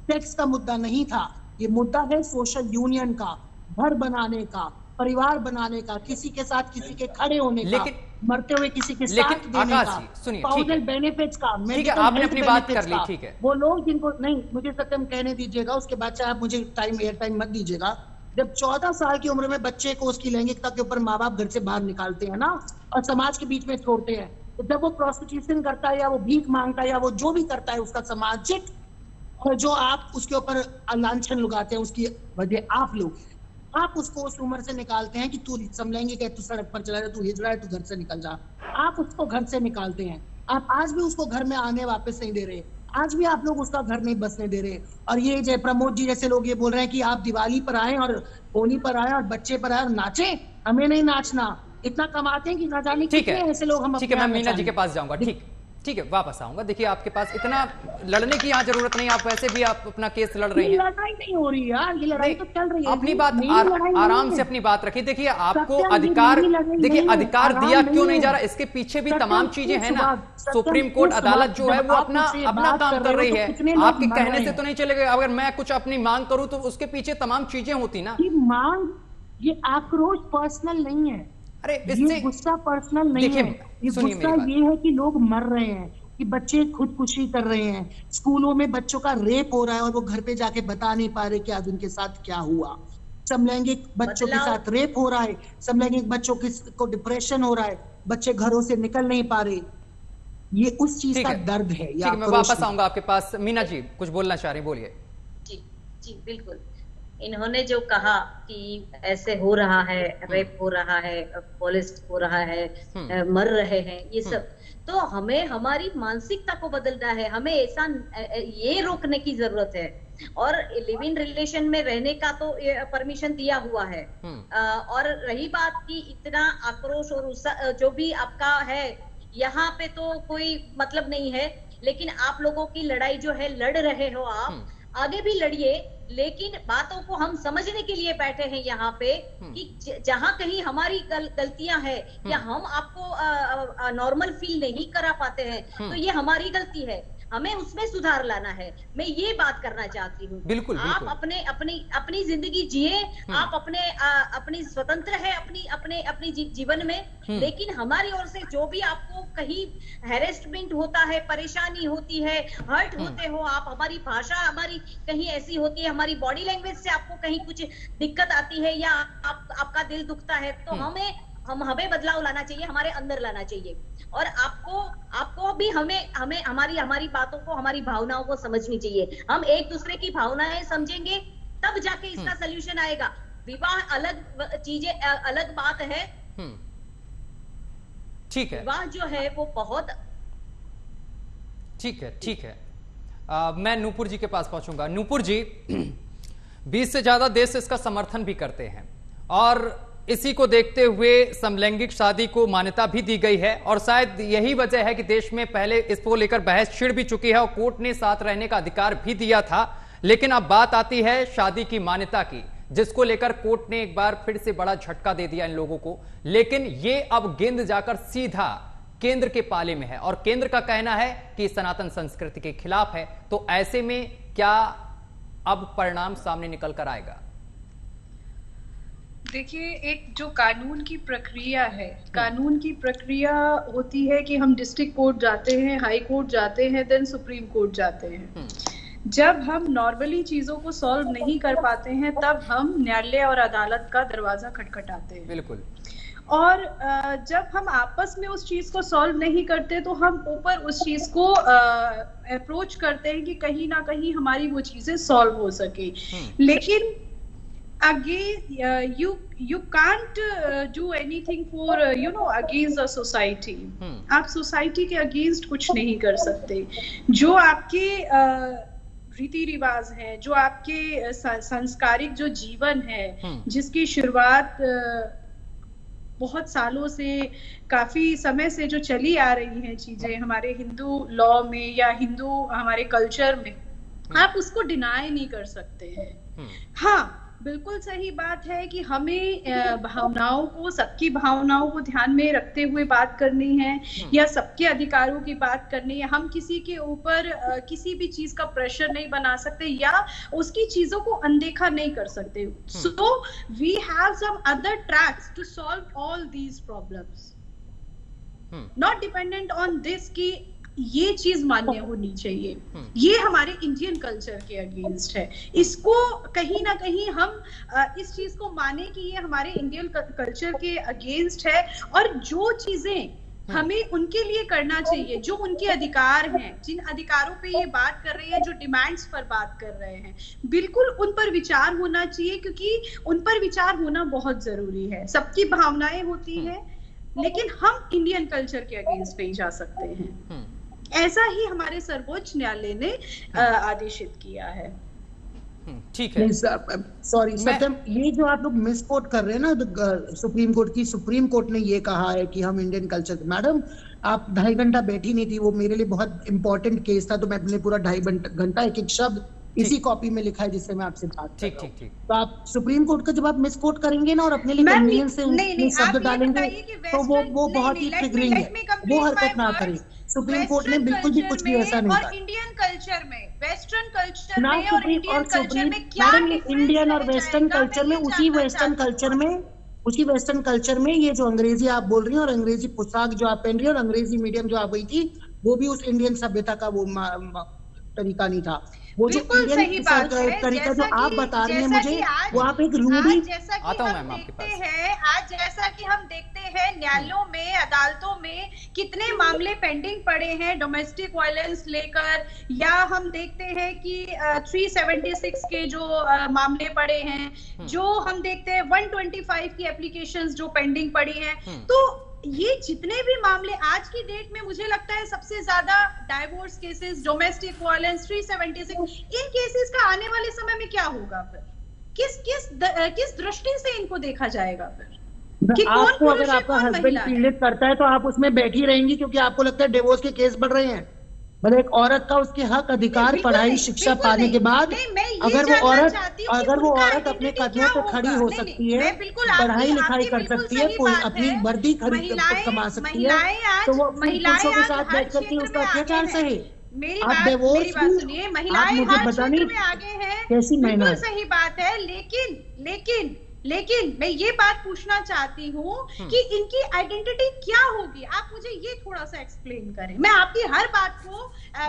सेक्स का मुद्दा नहीं था। ये मुद्दा है सोशल यूनियन का, घर बनाने का, परिवार बनाने का, किसी के साथ किसी के खड़े होने का। मरते हुए किसी के साथ देने का, स्पाउसल बेनिफिट्स का, मेडिकल आपने अपनी बात कर ली, ठीक है। वो लोग जिनको नहीं, मुझे सत्यम कहने दीजिएगा, उसके बाद चाहे आप मुझे एयर टाइम मत दीजिएगा। जब 14 साल की उम्र में बच्चे को उसकी लैंगिकता के ऊपर माँ बाप घर से बाहर निकालते हैं ना और समाज के बीच में छोड़ते हैं, तो जब वो प्रोस्टिट्यूशन करता है या वो भीख मांगता है या वो जो भी करता है, उसका सामाजिक और जो आप उसके ऊपर लांछन लगाते हैं, उसकी वजह आप उसको उस उम्र से निकालते हैं कि तू समलैंगिक है, तू सड़क पर चला रहा है, तू हिजड़ा है, तू घर से निकल जा। आप उसको घर से निकालते हैं। आप आज भी उसको घर में आने वापस नहीं दे रहे, आज भी आप लोग उसका घर नहीं बसने दे रहे। और ये जय प्रमोद जी जैसे लोग ये बोल रहे हैं कि आप दिवाली पर आए और होली पर आए और बच्चे पर आए और नाचे, हमें नहीं नाचना, इतना कमाते हैं कि ना जाने कितने ऐसे लोग हम। ठीक है, मैं मीना जी के पास जाऊंगा। ठीक है, वापस आऊंगा। देखिए, आपके पास इतना लड़ने की यहाँ जरूरत नहीं, आप वैसे भी आप अपना केस लड़ रही हैं। लड़ाई नहीं हो रही यार, ये लड़ाई तो चल रही है। अपनी बात आराम से अपनी बात रखिए। देखिए, आपको अधिकार दिया क्यों नहीं जा रहा, इसके पीछे भी तमाम चीजें हैं ना। सुप्रीम कोर्ट अदालत जो है वो अपना काम कर रही है, आपके कहने से तो नहीं चलेगा। अगर मैं कुछ अपनी मांग करूं तो उसके पीछे तमाम चीजें होती ना। मांग, ये आक्रोश पर्सनल नहीं है, अरे ये गुस्सा पर्सनल नहीं है। ये गुस्सा ये है कि लोग मर रहे हैं, कि बच्चे खुदकुशी कर रहे हैं, स्कूलों में बच्चों का रेप हो रहा है और वो घर पे जाके बता नहीं पा रहे कि आज उनके साथ क्या हुआ। समलैंगिक बच्चों के साथ रेप हो रहा है, समलैंगिक बच्चों को डिप्रेशन हो रहा है, बच्चे घरों से निकल नहीं पा रहे। ये उस चीज का दर्द है। ठीक है, मैं वापस आऊंगा आपके पास। मीना जी कुछ बोलना चाह रही, बोलिए। जी बिल्कुल, इन्होंने जो कहा कि ऐसे हो रहा है, रेप हो रहा है, पुलिस हो रहा है, मर रहे हैं, ये सब, तो हमें हमारी मानसिकता को बदलना है। हमें ऐसा ये रोकने की जरूरत है। और लिव इन रिलेशन में रहने का तो परमिशन दिया हुआ है। और रही बात की इतना आक्रोश और जो भी आपका है, यहाँ पे तो कोई मतलब नहीं है, लेकिन आप लोगों की लड़ाई जो है लड़ रहे हो, आप आगे भी लड़िए, लेकिन बातों को हम समझने के लिए बैठे हैं यहाँ पे कि जहां कहीं हमारी गलतियां हैं या हम आपको नॉर्मल फील नहीं करा पाते हैं, तो ये हमारी गलती है, हमें उसमें सुधार लाना है। मैं ये बात करना चाहती हूँ। बिल्कुल, आप अपनी जिंदगी जिए, आप अपनी स्वतंत्र है अपनी जीवन में, लेकिन हमारी ओर से जो भी आपको कहीं हैरेसमेंट होता है, परेशानी होती है, हर्ट होते हो आप, हमारी भाषा हमारी कहीं ऐसी होती है, हमारी बॉडी लैंग्वेज से आपको कहीं कुछ दिक्कत आती है या आपका दिल दुखता है, तो हमें बदलाव लाना चाहिए, हमारे अंदर लाना चाहिए। और आपको भी हमें हमारी बातों को, हमारी भावनाओं को समझनी चाहिए। हम एक दूसरे की भावनाएं समझेंगे तब जाके इसका सोल्यूशन आएगा। विवाह अलग चीजें, अलग बात है। ठीक है, विवाह जो है वो बहुत ठीक है। मैं नूपुर जी के पास पहुंचूंगा। नूपुर जी, 20 से ज्यादा देश इसका समर्थन भी करते हैं और इसी को देखते हुए समलैंगिक शादी को मान्यता भी दी गई है, और शायद यही वजह है कि देश में पहले इसको लेकर बहस छिड़ भी चुकी है और कोर्ट ने साथ रहने का अधिकार भी दिया था। लेकिन अब बात आती है शादी की मान्यता की, जिसको लेकर कोर्ट ने एक बार फिर से बड़ा झटका दे दिया इन लोगों को। लेकिन ये अब गेंद जाकर सीधा केंद्र के पाले में है और केंद्र का कहना है कि सनातन संस्कृति के खिलाफ है। तो ऐसे में क्या अब परिणाम सामने निकल कर आएगा? देखिए, एक जो कानून की प्रक्रिया है, कानून की प्रक्रिया होती है कि हम डिस्ट्रिक्ट कोर्ट जाते हैं, हाई कोर्ट जाते हैं, देन सुप्रीम कोर्ट जाते हैं। जब हम नॉर्मली चीजों को सॉल्व नहीं कर पाते हैं, तब हम न्यायालय और अदालत का दरवाजा खटखटाते हैं। बिल्कुल। और जब हम आपस में उस चीज को सॉल्व नहीं करते, तो हम ऊपर उस चीज को अप्रोच करते हैं कि कहीं ना कहीं हमारी वो चीजें सॉल्व हो सके। लेकिन again you can't do anything for against the society. आप सोसाइटी के अगेंस्ट कुछ नहीं कर सकते। जो आपके रीति रिवाज है, जो आपके संस्कारिक जो जीवन है, जिसकी शुरुआत बहुत सालों से, काफी समय से जो चली आ रही हैं चीजें हमारे हिंदू लॉ में या हिंदू हमारे कल्चर में, आप उसको डिनाई नहीं कर सकते हैं। हाँ, बिल्कुल सही बात है कि हमें भावनाओं को, सबकी भावनाओं को ध्यान में रखते हुए बात करनी है या सबके अधिकारों की बात करनी है। हम किसी के ऊपर किसी भी चीज का प्रेशर नहीं बना सकते या उसकी चीजों को अनदेखा नहीं कर सकते। So we have some other tracks to solve all these problems. Not dependent on this कि ये चीज मान्य होनी चाहिए। ये हमारे इंडियन कल्चर के अगेंस्ट है। इसको कहीं ना कहीं हम इस चीज को माने कि ये हमारे इंडियन कल्चर के अगेंस्ट है, और जो चीजें हमें उनके लिए करना चाहिए, जो उनके अधिकार हैं, जिन अधिकारों पे ये बात कर रहे हैं, जो डिमांड्स पर बात कर रहे हैं, बिल्कुल उन पर विचार होना चाहिए, क्योंकि उन पर विचार होना बहुत जरूरी है। सबकी भावनाएं होती हैं, लेकिन हम इंडियन कल्चर के अगेंस्ट नहीं जा सकते हैं। ऐसा ही हमारे सर्वोच्च न्यायालय ने आदेशित किया है। ठीक है। सॉरी सत्यम, ये जो आप लोग मिसकोट कर रहे हैं ना सुप्रीम कोर्ट की, सुप्रीम कोर्ट ने ये कहा है कि हम इंडियन कल्चर, मैडम आप 2.5 घंटा बैठी नहीं थी, वो मेरे लिए बहुत इंपॉर्टेंट केस था, तो मैं अपने पूरा 2.5 घंटा एक एक शब्द इसी कॉपी में लिखा है जिससे मैं आपसे बात कर रहा हूं। तो आप सुप्रीम कोर्ट का जब आप मिसकोट करेंगे ना और अपने लिए कन्वीनियंस से शब्द डालेंगे तो वो बहुत ही ट्रिगरिंग है, वो हरकत ना करें। सुप्रीम कोर्ट ने बिल्कुल भी कुछ भी ऐसा नहीं कहा। इंडियन कल्चर में, वेस्टर्न कल्चर में और इंडियन कल्चर में क्या इंडियन और वेस्टर्न कल्चर में, उसी वेस्टर्न कल्चर में ये जो अंग्रेजी आप बोल रही हैं और अंग्रेजी पोशाक जो आप पहन रही हैं और अंग्रेजी मीडियम जो आप गई थी, वो भी उस इंडियन सभ्यता का वो तरीका नहीं था। वो जो इंडियन तरीका जो आप बता रहे हैं मुझे, वो आप एक रूढ़ी। आता हूं मैम आपके पास। आज जैसा कि हम देखते हैं न्यायालयों में, अदालतों में कितने मामले पेंडिंग पड़े हैं डोमेस्टिक वायलेंस लेकर, या हम देखते हैं कि 376 के जो मामले पड़े हैं, जो हम देखते हैं 125 की एप्लीकेशंस जो पेंडिंग पड़ी हैं। तो ये जितने भी मामले आज की डेट में, मुझे लगता है सबसे ज्यादा डाइवोर्स केसेस, डोमेस्टिक वायलेंस, 376, इन केसेस का आने वाले समय में क्या होगा? फिर किस दृष्टि से इनको देखा जाएगा? फिर कि आपको अगर आपका हस्बैंड पीड़ित करता है तो आप उसमें बैठी रहेंगी क्योंकि आपको लगता है डिवोर्स के केस बढ़ रहे हैं? मतलब एक औरत का उसके हक, अधिकार, पढ़ाई, शिक्षा पाने के बाद अगर वो औरत अपने कदमों पे खड़ी हो सकती है, पढ़ाई लिखाई कर सकती है, कोई अपनी वर्दी खरीद कमा सकती है, तो वो पुरुषों के साथ बैठ करके उसका अत्याचार सहे। आप डिवोर्स आप मुझे बताने कैसी महिला है? सही बात है, लेकिन मैं ये बात पूछना चाहती हूँ कि इनकी आइडेंटिटी क्या होगी? आप मुझे ये थोड़ा सा एक्सप्लेन करें। मैं आपकी हर बात को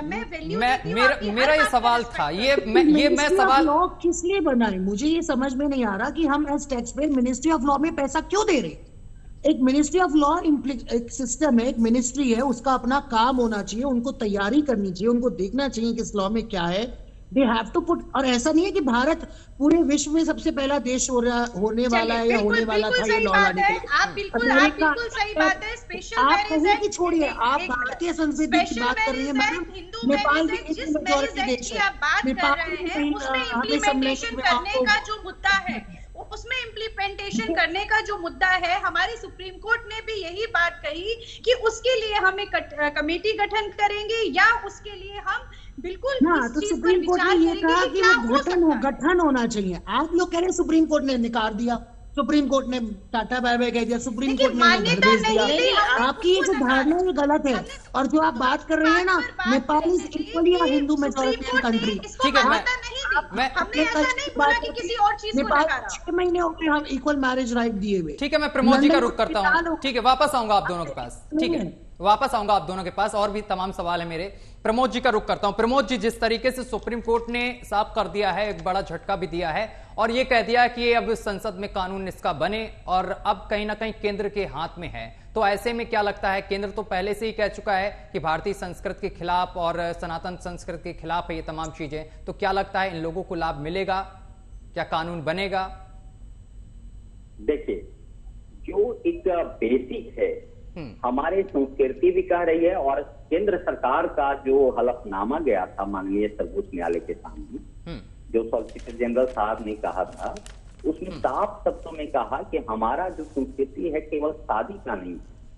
मैं वैल्यू देती हूँ। मेरा ये सवाल था, मैं सवाल लॉ किस लिए बना है, मुझे ये समझ में नहीं आ रहा कि हम as taxpayer ministry of law में पैसा क्यों दे रहे। एक मिनिस्ट्री ऑफ लॉ एक सिस्टम है, एक मिनिस्ट्री है, उसका अपना काम होना चाहिए, उनको तैयारी करनी चाहिए, उनको देखना चाहिए कि इस लॉ में क्या है। दे हैव टू पुट, और ऐसा नहीं है कि भारत पूरे विश्व में सबसे पहला देश होने वाला है या होने वाला था ये लॉ लाने के लिए। आप बिल्कुल सही बात है। स्पेशल आप कहीं की छोड़िए, आप भारतीय संसदीय की बात कर रही है मैडम। नेपाल भी एक मेजॉरिटी देश है, नेपाल इम्प्लीमेंटेशन करने का जो मुद्दा है, उसमें इम्प्लीमेंटेशन करने का जो मुद्दा है, हमारी सुप्रीम कोर्ट ने भी यही बात कही कि उसके लिए हम एक कमेटी गठन करेंगे, या उसके लिए हम बिल्कुल तो सुप्रीम कोर्ट ने ये कहा कि वो गठन होना चाहिए। आप लोग कह रहे हैं सुप्रीम कोर्ट ने नकार दिया, सुप्रीम कोर्ट ने टाटा बाय बाय कह दिया, सुप्रीम कोर्ट ने घर भेज दिया। आपकी ये जो धारणा है गलत है, और जो आप बात कर रहे हैं ना, Nepal is equally a Hindu majority country. ठीक है, नेपाल 6 महीने हो गए हम इक्वल मैरिज राइट दिए हुए। ठीक है, मैं प्रमोद जी का रुख करता हूँ। ठीक है, वापस आऊंगा आप दोनों के पास। ठीक है, वापस आऊंगा आप दोनों के पास, और भी तमाम सवाल है मेरे। प्रमोद जी का रुख करता हूं। प्रमोद जी, जिस तरीके से सुप्रीम कोर्ट ने साफ कर दिया है, एक बड़ा झटका भी दिया है और ये कह दिया कि अब संसद में कानून इसका बने और अब कहीं ना कहीं केंद्र के हाथ में है, तो ऐसे में क्या लगता है, केंद्र तो पहले से ही कह चुका है कि भारतीय संस्कृति के खिलाफ और सनातन संस्कृति के खिलाफ है ये तमाम चीजें, तो क्या लगता है इन लोगों को लाभ मिलेगा, क्या कानून बनेगा? देखिए, जो एक बेसिक है, हमारे संस्कृति भी कह रही है और केंद्र सरकार का जो हलफनामा गया था माननीय सर्वोच्च न्यायालय के सामने, जो सॉलिसिटर जनरल साहब ने कहा था, उसमें साफ शब्दों में कहा कि हमारा जो संस्कृति है केवल शादी का नहीं,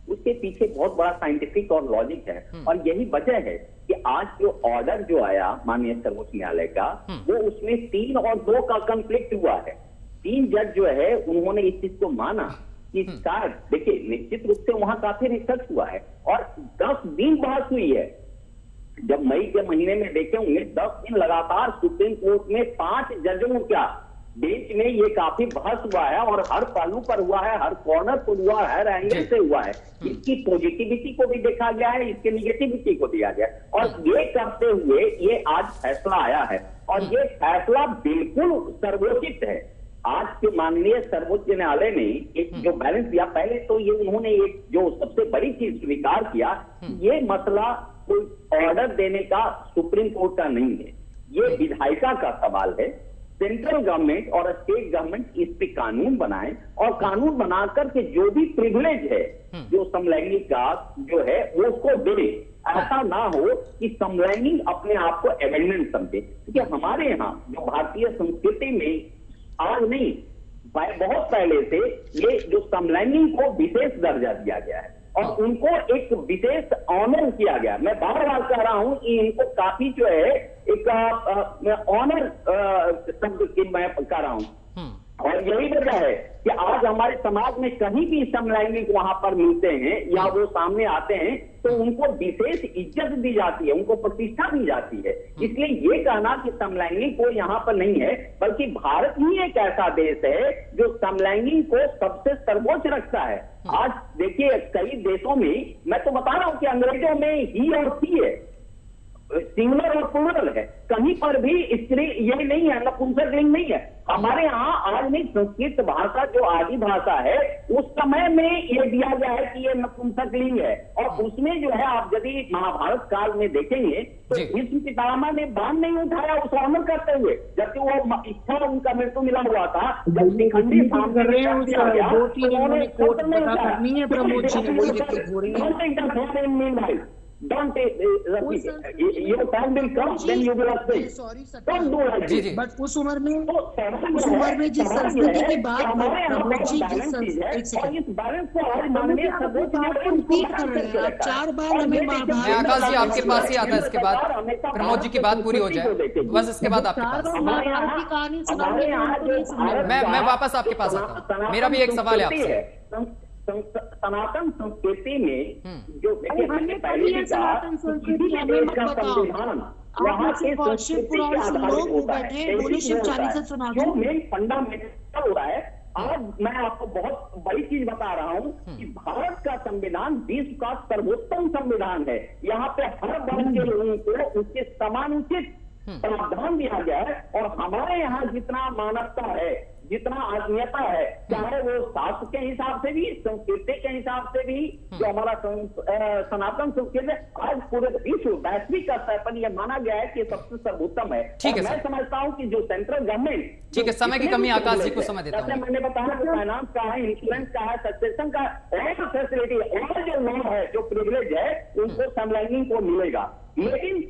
उसके पीछे बहुत बड़ा साइंटिफिक और लॉजिक है। और यही वजह है कि आज जो ऑर्डर जो आया माननीय सर्वोच्च न्यायालय का, वो उसमें 3 और 2 का कंफ्लिक्ट हुआ है। 3 जज जो है उन्होंने इस चीज को माना कि शायद, देखिए निश्चित रूप से वहां काफी रिसर्च हुआ है और 10 दिन बहस हुई है। जब मई के महीने में देखे होंगे 10 दिन लगातार सुप्रीम कोर्ट में 5 जजों का बीच में ये काफी बहस हुआ है और हर पहलू पर हुआ है, हर कॉर्नर पर हुआ है, हर एंगल से हुआ है। इसकी पॉजिटिविटी को भी देखा गया है, इसके निगेटिविटी को दिया गया है, और ये करते हुए ये आज फैसला आया है और ये फैसला बिल्कुल सर्वोचित है। आज के माननीय सर्वोच्च न्यायालय ने एक जो बैलेंस दिया, पहले तो ये उन्होंने एक जो सबसे बड़ी चीज स्वीकार किया, ये मसला कोई ऑर्डर देने का सुप्रीम कोर्ट का नहीं है, ये विधायिका का सवाल है। सेंट्रल गवर्नमेंट और स्टेट गवर्नमेंट इस पे कानून बनाए और कानून बनाकर के जो भी प्रिविलेज है जो समलैंगिक का जो है वो उसको दे। ऐसा ना हो कि समलैंगिक अपने आप को एबेंडन समझे, क्योंकि हमारे यहाँ जो भारतीय संस्कृति में आज नहीं बहुत पहले से ये जो समलैंगिक को विशेष दर्जा दिया गया है और उनको एक विशेष ऑनर किया गया। मैं बार बार कह रहा हूं कि इनको काफी जो है एक ऑनर शब्द की मैं कह रहा हूं, और यही वजह है कि आज हमारे समाज में कहीं भी समलैंगिक वहां पर मिलते हैं या वो सामने आते हैं तो उनको विशेष इज्जत दी जाती है, उनको प्रतिष्ठा दी जाती है। इसलिए ये कहना कि समलैंगिक को यहाँ पर नहीं है, बल्कि भारत ही एक ऐसा देश है जो समलैंगिक को सबसे सर्वोच्च रखता है। आज देखिए कई देशों में, मैं तो बता रहा हूं कि अंग्रेजों में ही और सी है, सिंगुलर और प्लूरल है, कहीं पर भी स्त्री ये नहीं है, नपुंसकलिंग नहीं है। हमारे यहाँ आज नहीं, संस्कृत भाषा जो आदि भाषा है उस समय में ये दिया गया है कि ये नपुंसकलिंग है, और उसमें जो है आप यदि महाभारत काल में देखेंगे तो भीष्म पितामह ने बाण नहीं उठाया उस ऑनर करते हुए, जबकि वो इच्छा उनका मृत्यु मिला हुआ था। जब शिखंडी काम कर रहे हैं Don't your time will come, then you will say. Don't do like this. But उस उम्र में जिस संस्कृति की बात आप 4 बार हमें आकाश जी आपके पास ही आता है, इसके बाद प्रमोद जी की बात पूरी हो जाए, बस इसके बाद आपके पास मैं वापस आपके पास आता हूँ। मेरा भी एक सवाल है आपसे। सनातन संस्कृति में जो हमने पहले भी कहा, किसी भी देश का संविधान वहाँ के संस्कृति के आधारित होता है, जो मेन फंडामेंटल हो रहा है। आज मैं आपको बहुत बड़ी चीज बता रहा हूँ कि भारत का संविधान विश्व का सर्वोत्तम संविधान है। यहाँ पे हर वर्ग के लोगों को उसके समानुचित प्रावधान दिया गया है, और हमारे यहाँ जितना मानवता है, जितना आत्मीयता है, चाहे वो शास्त्र के हिसाब से भी, संस्कृति के हिसाब से भी, जो हमारा सनातन संस्कृति आज पूरे विश्व वैश्विक स्तर पर यह माना गया है कि सबसे सर्वोत्तम है। ठीक है, मैं समझता हूँ कि जो सेंट्रल गवर्नमेंट, ठीक है, समय की कमी, आकाश जी को समय देता हूं। मैंने बताया फाइनेंस का है, इंश्योरेंस का है, सक्सेशन का और फैसिलिटी और जो लॉ है, जो प्रिविलेज है, उनको समलैंगिक को मिलेगा। लेकिन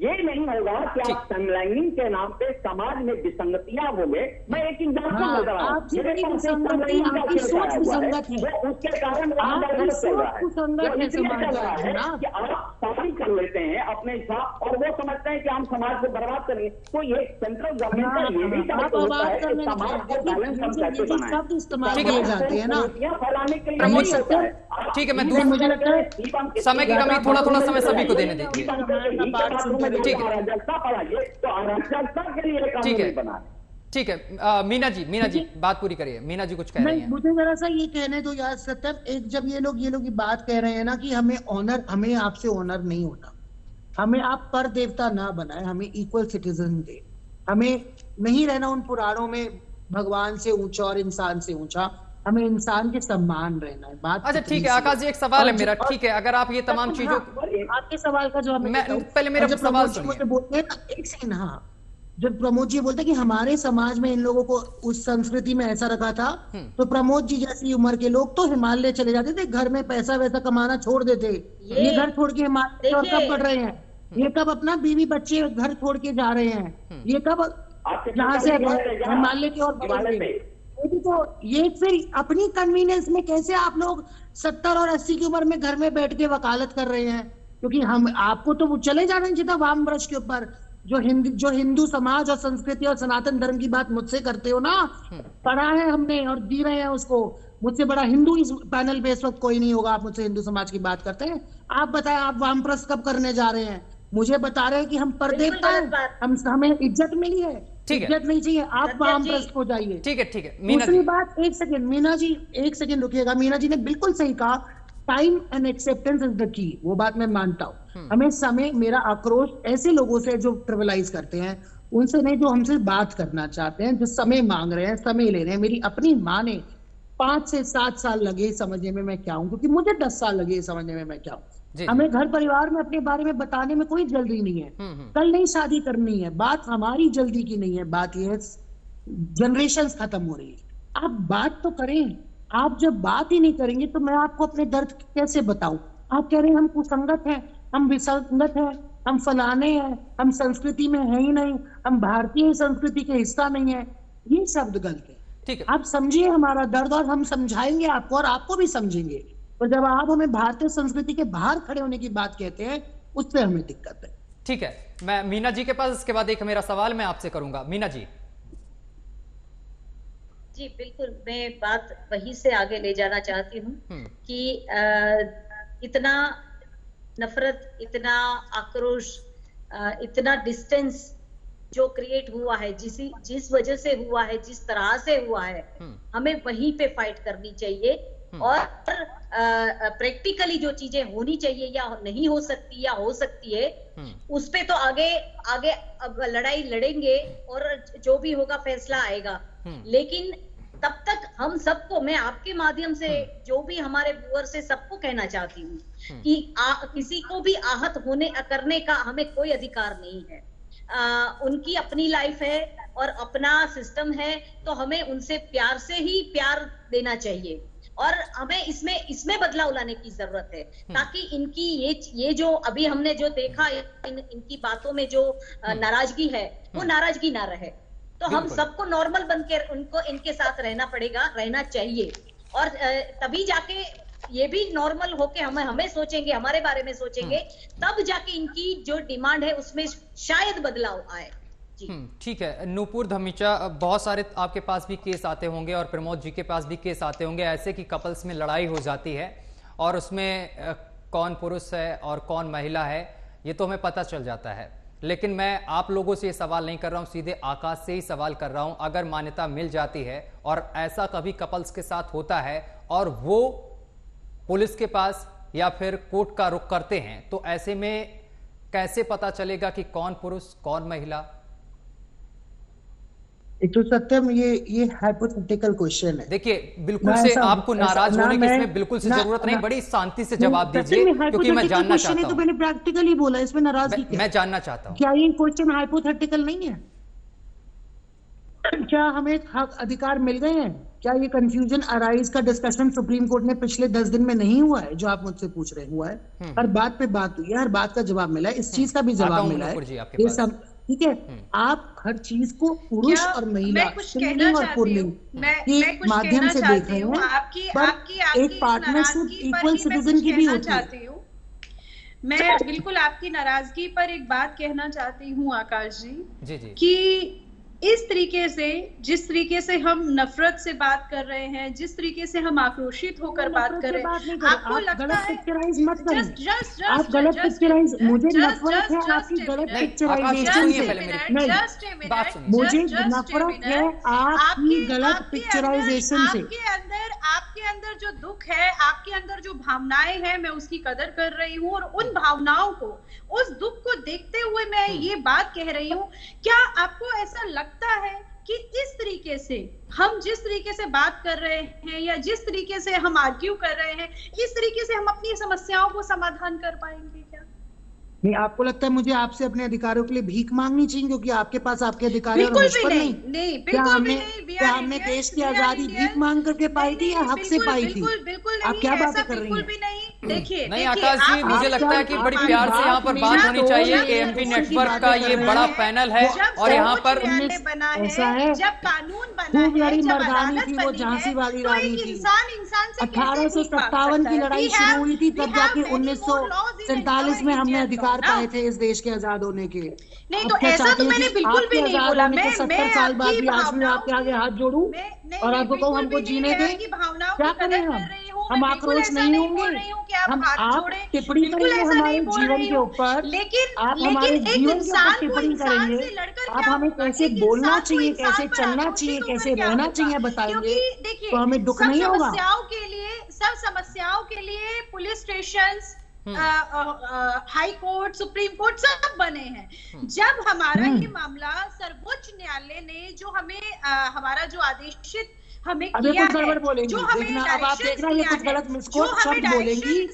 ये नहीं होगा कि आप समलैंगिक के नाम पे समाज में विसंगतियां हो गए। मैं एक एग्जाम्पल बता रहा हूँ, उसके कारण कि आप शादी कर लेते हैं अपने हिसाब और वो समझते हैं कि हम समाज को बर्बाद करेंगे। तो ये सेंट्रल गवर्नमेंट का ये भी काम होता है कि समाज को बैलेंस हम कैसे बनाएं, फैलाने के लिए नहीं होता है। ठीक है, मैं दूर, मुझे लगता है समय की कमी, थोड़ा समय सभी को देने दीजिए। ठीक है, ठीक है। मीना जी बात पूरी करिए। मीना जी कुछ कह रही हैं। मुझे जरा सा ये कहने दो यार सत्यम, एक जब ये लोग बात कह रहे हैं ना कि हमें आपसे ऑनर नहीं होना, हमें आप पर देवता ना बनाए, हमें इक्वल सिटीजन दे, हमें नहीं रहना उन पुराणों में भगवान से ऊंचा और इंसान से ऊंचा, हमें इंसान के सम्मान रहना है। बात अच्छा ठीक है आकाश जी, एक सवाल है मेरा। ठीक है, अगर आप ये तमाम चीजों, आपके सवाल का जवाब पहले मेरा सवाल सुनिए। बोलते हैं एक सेकंड, हाँ, जब प्रमोद जी बोलते कि हमारे समाज में इन लोगों को उस संस्कृति में ऐसा रखा था, तो प्रमोद जी जैसी उम्र के लोग तो हिमालय चले जाते थे, घर में पैसा वैसा कमाना छोड़ देते। ये घर छोड़ के हिमालय और कब बढ़ रहे हैं, ये कब अपना बीवी बच्चे घर छोड़ के जा रहे हैं, ये कब जहाँ से हिमालय की ओर। ये फिर अपनी कन्वीनियंस में कैसे आप लोग 70 और 80 की उम्र में घर में बैठ के वकालत कर रहे हैं? क्योंकि हम आपको तो चले जाना चाहिए था वाम वृक्ष के ऊपर। जो हिंदू समाज और संस्कृति और सनातन धर्म की बात मुझसे करते हो ना, पढ़ा है हमने और जी रहे हैं उसको। मुझसे बड़ा हिंदू इस पैनल पे इस वक्त कोई नहीं होगा। आप मुझसे हिंदू समाज की बात करते हैं, आप बताएं आप वामप्रस्थ कब करने जा रहे हैं? मुझे बता रहे हैं कि हम परदेवता हैं, हमें इज्जत मिली है, ठीक है, इज्जत नहीं चाहिए, आप वामप्रस्थ हो जाइए। ठीक है मीना दूसरी जी। बात, एक सेकंड मीना जी, एक सेकंड रुकिएगा। मीना जी ने बिल्कुल सही कहा, time and acceptance is the key, वो बात मैं मानता हूँ। हमें समय, मेरा आक्रोश ऐसे लोगों से जो ट्रिवलाइज करते हैं उनसे नहीं, जो हमसे बात करना चाहते हैं, जो समय मांग रहे हैं, समय ले रहे हैं। मेरी अपनी माँ ने 5 से 7 साल लगे समझने में मैं क्या हूं, क्योंकि मुझे 10 साल लगे समझने में मैं क्या हूं। हमें घर परिवार में अपने बारे में बताने में कोई जल्दी नहीं है। कल नहीं शादी करनी है, बात हमारी जल्दी की नहीं है, बात यह है जनरेशंस खत्म हो रही है। आप बात तो करें, आप जब बात ही नहीं करेंगे तो मैं आपको अपने दर्द कैसे बताऊं। आप कह रहे हैं हम कुसंगत हैं, हम विसंगत हैं, हम फलाने हैं, हम संस्कृति में है ही नहीं, हम भारतीय संस्कृति के हिस्सा नहीं है, ये शब्द गलत है। ठीक है, आप समझिए हमारा दर्द और हम समझाएंगे आपको और आपको भी समझेंगे। और जब आप हमें भारतीय संस्कृति के बाहर खड़े होने की बात कहते हैं, उससे हमें दिक्कत है। ठीक है, मैं मीना जी के पास, इसके बाद एक मेरा सवाल मैं आपसे करूंगा। मीना जी। जी बिल्कुल, मैं बात वहीं से आगे ले जाना चाहती हूँ कि इतना नफरत, इतना आक्रोश, इतना डिस्टेंस जो क्रिएट हुआ है, जिस वजह से हुआ है, जिस तरह से हुआ है, हमें वहीं पे फाइट करनी चाहिए। और प्रैक्टिकली जो चीजें होनी चाहिए या नहीं हो सकती या हो सकती है, उस पे तो आगे अब लड़ाई लड़ेंगे और जो भी होगा फैसला आएगा। लेकिन तब तक हम सबको, मैं आपके माध्यम से जो भी हमारे व्यूअर से सबको कहना चाहती हूँ कि किसी को भी आहत होने करने का हमें कोई अधिकार नहीं है। उनकी अपनी लाइफ है और अपना सिस्टम है, तो हमें उनसे प्यार से ही प्यार देना चाहिए और हमें इसमें बदलाव लाने की जरूरत है, ताकि इनकी ये जो अभी हमने जो देखा, इनकी बातों में जो नाराजगी है, वो नाराजगी ना रहे। तो हम सबको नॉर्मल बनकर उनको इनके साथ रहना चाहिए, और तभी जाके ये भी नॉर्मल होके हमें सोचेंगे, हमारे बारे में सोचेंगे, तब जाके इनकी जो डिमांड है उसमें शायद बदलाव आए। ठीक है नूपुर धमीचा, बहुत सारे आपके पास भी केस आते होंगे और प्रमोद जी के पास भी केस आते होंगे ऐसे कि कपल्स में लड़ाई हो जाती है और उसमें कौन पुरुष है और कौन महिला है ये तो हमें पता चल जाता है। लेकिन मैं आप लोगों से ये सवाल नहीं कर रहा हूं, सीधे आकाश से ही सवाल कर रहा हूं। अगर मान्यता मिल जाती है और ऐसा कभी कपल्स के साथ होता है और वो पुलिस के पास या फिर कोर्ट का रुख करते हैं, तो ऐसे में कैसे पता चलेगा कि कौन पुरुष कौन महिला? एक तो सत्यम, ये हाइपोथेटिकल क्वेश्चन है। देखिए बिल्कुल से आपको नाराज होने की इसमें बिल्कुल से जरूरत नहीं, बड़ी शांति से जवाब दीजिए क्योंकि मैं जानना चाहता हूं। तो मैंने प्रैक्टिकली बोला, इसमें नाराजगी क्या? मैं जानना चाहता हूं, क्या ये क्वेश्चन हाइपोथेटिकल नहीं है? क्या हमें हक अधिकार मिल गए हैं? क्या ये कंफ्यूजन अराइज का डिस्कशन सुप्रीम कोर्ट में पिछले 10 दिन में नहीं हुआ है जो आप मुझसे पूछ रहे? हुआ है, हर बात पे बात हुई है, हर बात का जवाब मिला है, इस चीज का भी जवाब मिला है। ये सब ठीक है, आप हर चीज को पुरुष और महिला, स्त्रीलिंग और पुल्लिंग के माध्यम से देख रहे हैं, पर एक पार्टनरशिप इक्वल सिटीजन की भी होती है। मैं बिल्कुल आपकी नाराजगी पर एक बात कहना चाहती हूँ आकाश जी, कि इस तरीके से, जिस तरीके से हम नफरत से बात कर रहे हैं, जिस तरीके से हम आक्रोशित होकर बात कर रहे हैं, आपको लगता है पिक्चराइज मत करिए, आप गलत पिक्चराइज, मुझे नफरत है आपकी गलत पिक्चराइजेशन से, मुझे नफरत है आपकी गलत पिक्चराइजेशन से। आपके अंदर जो दुख है, आपके अंदर जो भावनाएं हैं, मैं उसकी कदर कर रही हूँ और उन भावनाओं को, उस दुख को देखते हुए मैं ये बात कह रही हूँ। क्या आपको ऐसा लगता है कि इस तरीके से हम जिस तरीके से बात कर रहे हैं या जिस तरीके से हम आर्ग्यू कर रहे हैं, इस तरीके से हम अपनी समस्याओं को समाधान कर पाएंगे क्या? नहीं, आपको लगता है मुझे आपसे अपने अधिकारों के लिए भीख मांगनी चाहिए क्योंकि आपके पास आपके अधिकार है? बिल्कुल भी नहीं, क्या हमने देश की आजादी भीख मांग करके पाई थी या हक से पाई थी? आप क्या बात कर रही हैं? देखिए नहीं आकाश जी, मुझे लगता है कि बड़ी प्यार से यहाँ पर बात होनी चाहिए। एएमपी नेटवर्क का ये बड़ा पैनल है और यहाँ पर ऐसा है, जब कानून बना खूब लड़ी मर्दानी थी वो झांसी वाली रानी थी। 1857 की लड़ाई शुरू हुई थी, तब जाके 1947 में हमने अधिकार पाए थे इस देश के आजाद होने के। नहीं तो ऐसा तो मैंने बिल्कुल भी नहीं बोला। मैं 70 साल बाद भी आज मैं आपके आगे हाथ जोड़ूं और आपको कहूं हमको जीने दें, क्या करें हम? हम आक्रोश नहीं होंगे, हम आप टिप्पणी करेंगे हमारे जीवन के ऊपर, आप हमारे जीवन के ऊपर टिप्पणी करेंगे, आप हमें कैसे बोलना चाहिए, कैसे चलना चाहिए, कैसे रहना चाहिए बताएंगे, तो हमें दुख नहीं होगा। सब समस्याओं के लिए police station, high court, supreme court सब बने हैं। जब हमारा ये मामला सर्वोच्च न्यायालय ने जो हमें हमारा जो आदेशित हमें किया है, जो हमें डायरेक्शंस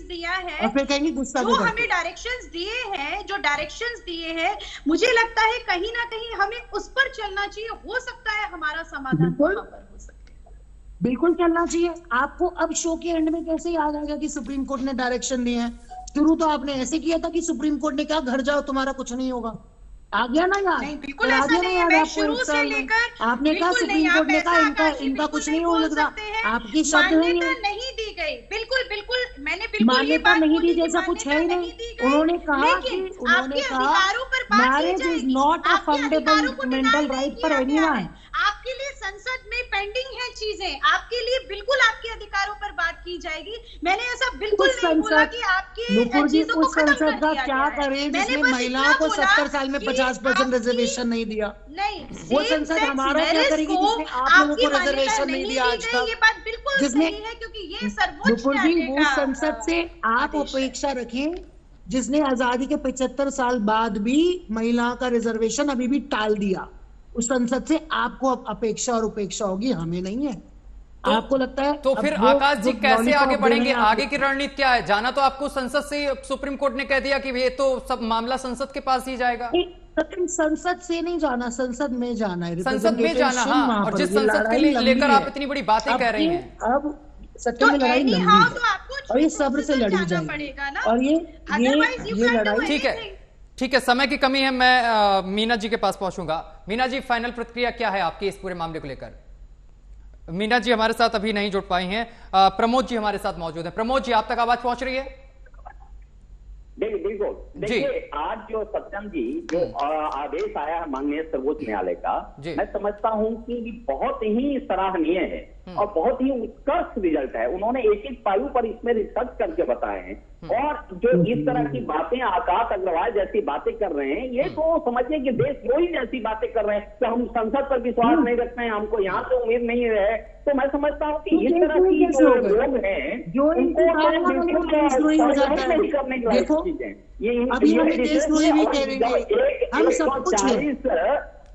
दिया है, जो हमें डायरेक्शंस दिए हैं, जो डायरेक्शंस दिए हैं, मुझे लगता है कहीं ना कहीं हमें उस पर चलना चाहिए। हो सकता है हमारा समाधान वहां पर हो सके। बिल्कुल चलना चाहिए। आपको अब शो के एंड में कैसे याद आ गया कि सुप्रीम कोर्ट ने डायरेक्शन दिए हैं? शुरू तो आपने ऐसे किया था कि सुप्रीम कोर्ट ने कहा घर जाओ तुम्हारा कुछ नहीं होगा, आ गया ना यार? नहीं, बिल्कुल ऐसा नहीं है। मैं शुरू से लेकर आपने कहा सुप्रीम कोर्ट ने कहा इनका कुछ नहीं होगा, आपकी शब्द नहीं दी गई। बिल्कुल बिल्कुल मैंने मान्यता नहीं दी, जैसा कुछ है ही नहीं। उन्होंने कहा कि marriage is not a fundamental right for anyone. आपके लिए संसद में पेंडिंग है चीजें, आपके लिए बिल्कुल आपके अधिकारों पर बात की जाएगी। मैंने ऐसा बिल्कुल नहीं बोला कि आपकी चीजों को खत्म कर दिया क्या करें जिसने महिलाओं को 70 साल में 50% रिजर्वेशन नहीं दिया? नहीं, वो संसद हमारा क्या करेगी जिसने आप लोगों को रिजर्वेशन नहीं दिया आज तक? ये बात बिल्कुल सही है, क्योंकि ये सर्वोच्च न्यायालय वो संसद से आप अपेक्षा रखें जिसने आजादी के 75 साल बाद भी महिलाओं का रिजर्वेशन अभी भी टाल दिया। उस संसद से आपको अपेक्षा और उपेक्षा होगी, हमें नहीं है। आपको लगता है तो फिर आकाश जी कैसे आगे बढ़ेंगे? आगे की रणनीति क्या है? जाना तो आपको संसद से, सुप्रीम कोर्ट ने कह दिया कि ये तो सब मामला संसद के पास ही जाएगा। संसद से नहीं जाना, संसद में जाना है, संसद में जाना। हाँ, और जिस संसद के लिए लेकर आप इतनी बड़ी बातें कह रही हैं, अब सत्य में लड़ाई लंबी है और ये सब्र से लड़ी जाएगी और ये लड़ाई ठीक है। समय की कमी है, मैं मीना जी के पास पहुंचूंगा। मीना जी, फाइनल प्रतिक्रिया क्या है आपकी इस पूरे मामले को लेकर? मीना जी हमारे साथ अभी नहीं जुड़ पाई हैं। प्रमोद जी हमारे साथ मौजूद हैं। प्रमोद जी, आप तक आवाज पहुंच रही है? बिल्कुल। देखिए, आज जो सत्यम जी जो आदेश आया है माननीय सर्वोच्च न्यायालय का, मैं समझता हूं कि बहुत ही सराहनीय है और बहुत ही उत्कृष्ट रिजल्ट है। उन्होंने एक एक पहलू पर इसमें रिसर्च करके बताए हैं और जो इस तरह की बातें आकाश अग्रवाल जैसी बातें कर रहे हैं, ये तो समझिए कि देशद्रोही जैसी बातें कर रहे हैं कि हम संसद पर विश्वास नहीं रखते हैं, हमको यहाँ से उम्मीद नहीं है। तो मैं समझता हूँ कि इस तरह की जो लोग हैं उनको नहीं करने की चीजें, ये हम सब कुछ है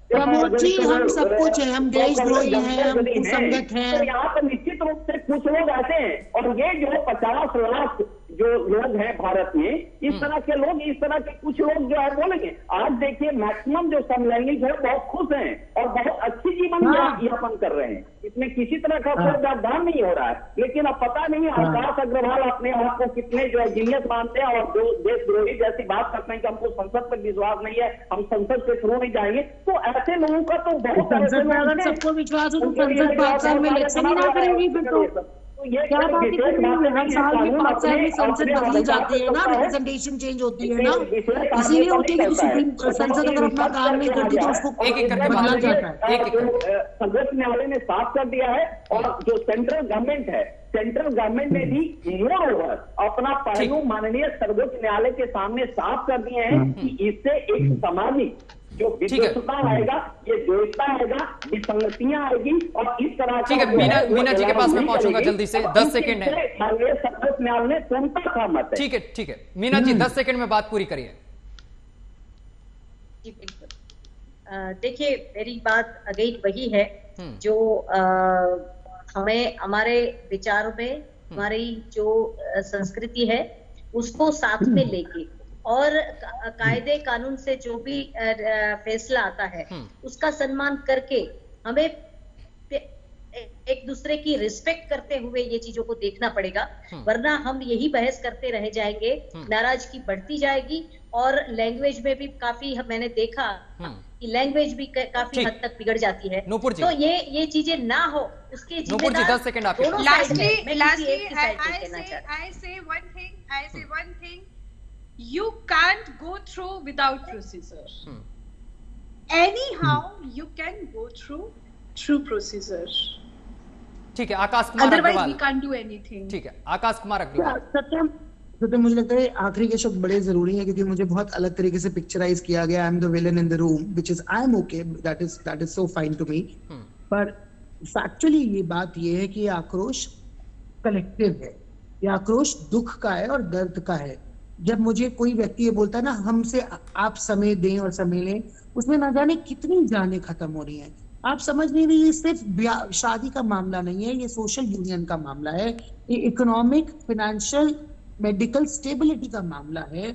प्रमोद जी, हम सब कुछ है, हम देशद्रोही हैं, हम संगत हैं। तो यहाँ पर निश्चित रूप से कुछ लोग ऐसे हैं और ये जो 50 लाख जो लोग हैं भारत में, इस तरह के लोग, इस तरह के कुछ लोग जो है बोलेंगे। आज देखिए मैक्सिमम जो समलैंगिक है बहुत खुश हैं और बहुत अच्छी जीवन यापन कर रहे हैं, इसमें किसी तरह का कोई व्यवधान नहीं हो रहा है। लेकिन अब पता नहीं आकाश अग्रवाल अपने आप को कितने जो है जीनियस मानते हैं और जो देशद्रोही जैसी बात करते हैं कि हमको संसद पर विश्वास नहीं है, हम संसद के थ्रू नहीं जाएंगे। तो ऐसे लोगों का तो बहुत अगर सबको विश्वास हो तो संसद 5 साल में इलेक्शन ही ना करेगी फिर तो क्या बात है? हर साल में 5 साल में संसद बदली जाती है ना, रिप्रेजेंटेशन चेंज होती है ना, इसीलिए होती है कि सुप्रीम संसद अगर अपना काम नहीं करती तो उसको एक एक करके बदला जाता है। सर्वोच्च न्यायालय ने साफ कर दिया है और जो सेंट्रल गवर्नमेंट है, सेंट्रल गवर्नमेंट ने भी मोर ओवर अपना पहलू माननीय सर्वोच्च न्यायालय के सामने साफ कर दिए हैं कि इससे एक सामाजिक जो विद्वता आएगा, ये द्वेषता आएगा, विसंगतियां आएगी और इस तरह ठीक है। मीना जी के पास मैं पहुंचूंगा जल्दी से, 10 सेकंड है। सर्वोच्च न्यायालय ने पूर्णतः सहमत है। ठीक है मीना जी, 10 सेकंड में बात पूरी करिए। जी बिल्कुल। देखिए, मेरी बात अगेन वही है जो हमें हमारे विचारों में, हमारी जो संस्कृति है उसको साथ में लेके और कायदे कानून से जो भी फैसला आता है उसका सम्मान करके हमें एक दूसरे की रिस्पेक्ट करते हुए ये चीजों को देखना पड़ेगा, वरना हम यही बहस करते रह जाएंगे, नाराजगी बढ़ती जाएगी और लैंग्वेज में भी काफी मैंने देखा कि लैंग्वेज भी काफी हद तक बिगड़ जाती है। तो ये चीजें ना हो उसके जिम्मेदार 10 सेकंड आपके। You can't go through without procedure. Anyhow, you can go through procedure. ठीक है, Akash Kumar otherwise Agarwal. We can't do anything. ठीक है, आकाश कुमार अग्रवाल। तो मुझे लगता है आखिरी के शब्द बड़े जरूरी हैं, क्योंकि मुझे बहुत अलग तरीके से पिक्चराइज किया गया। I am the villain in the room, which is I am okay, that is so fine to me. पर फैक्चुअली ये बात ये है कि ये आक्रोश कलेक्टिव है, ये आक्रोश दुख का है और दर्द का है। जब मुझे कोई व्यक्ति ये बोलता है ना, हमसे आप समय दें और समय लें, उसमें ना जाने कितनी जानें खत्म हो रही हैं। आप समझ नहीं रही, ये सिर्फ शादी का मामला नहीं है, ये सोशल यूनियन का मामला है, ये इकोनॉमिक, फाइनेंशियल, मेडिकल स्टेबिलिटी का मामला है।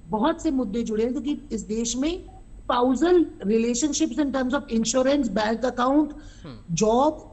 बहुत से मुद्दे जुड़े हैं, क्योंकि इस देश में spousal relationships in terms of insurance, bank account, job,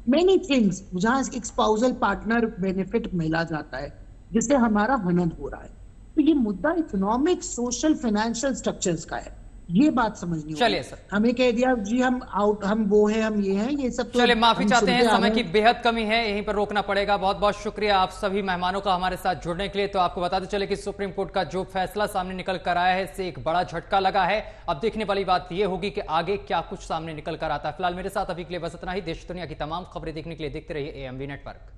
many things, जहां एक स्पाउसल पार्टनर बेनिफिट मिला जाता है, जिससे हमारा हनन हो रहा है। तो ये मुद्दा इकोनॉमिक, सोशल, फाइनेंशियल स्ट्रक्चर्स का है। ये बात समझनी होगी। चलिए सर, हमें कह दिया जी हम वो हैं, हम ये हैं, ये सब तो चलिए माफी चाहते हैं, समय की हैं। बेहद कमी है, यहीं पर रोकना पड़ेगा। बहुत बहुत शुक्रिया आप सभी मेहमानों का हमारे साथ जुड़ने के लिए। तो आपको बताते चले कि सुप्रीम कोर्ट का जो फैसला सामने निकल कर आया है, इससे एक बड़ा झटका लगा है। अब देखने वाली बात यह होगी कि आगे क्या कुछ सामने निकल कर आता है। फिलहाल मेरे साथ अभी के लिए बस इतना ही। देश दुनिया की तमाम खबरें देखने के लिए देखते रहिए AMV नेटवर्क।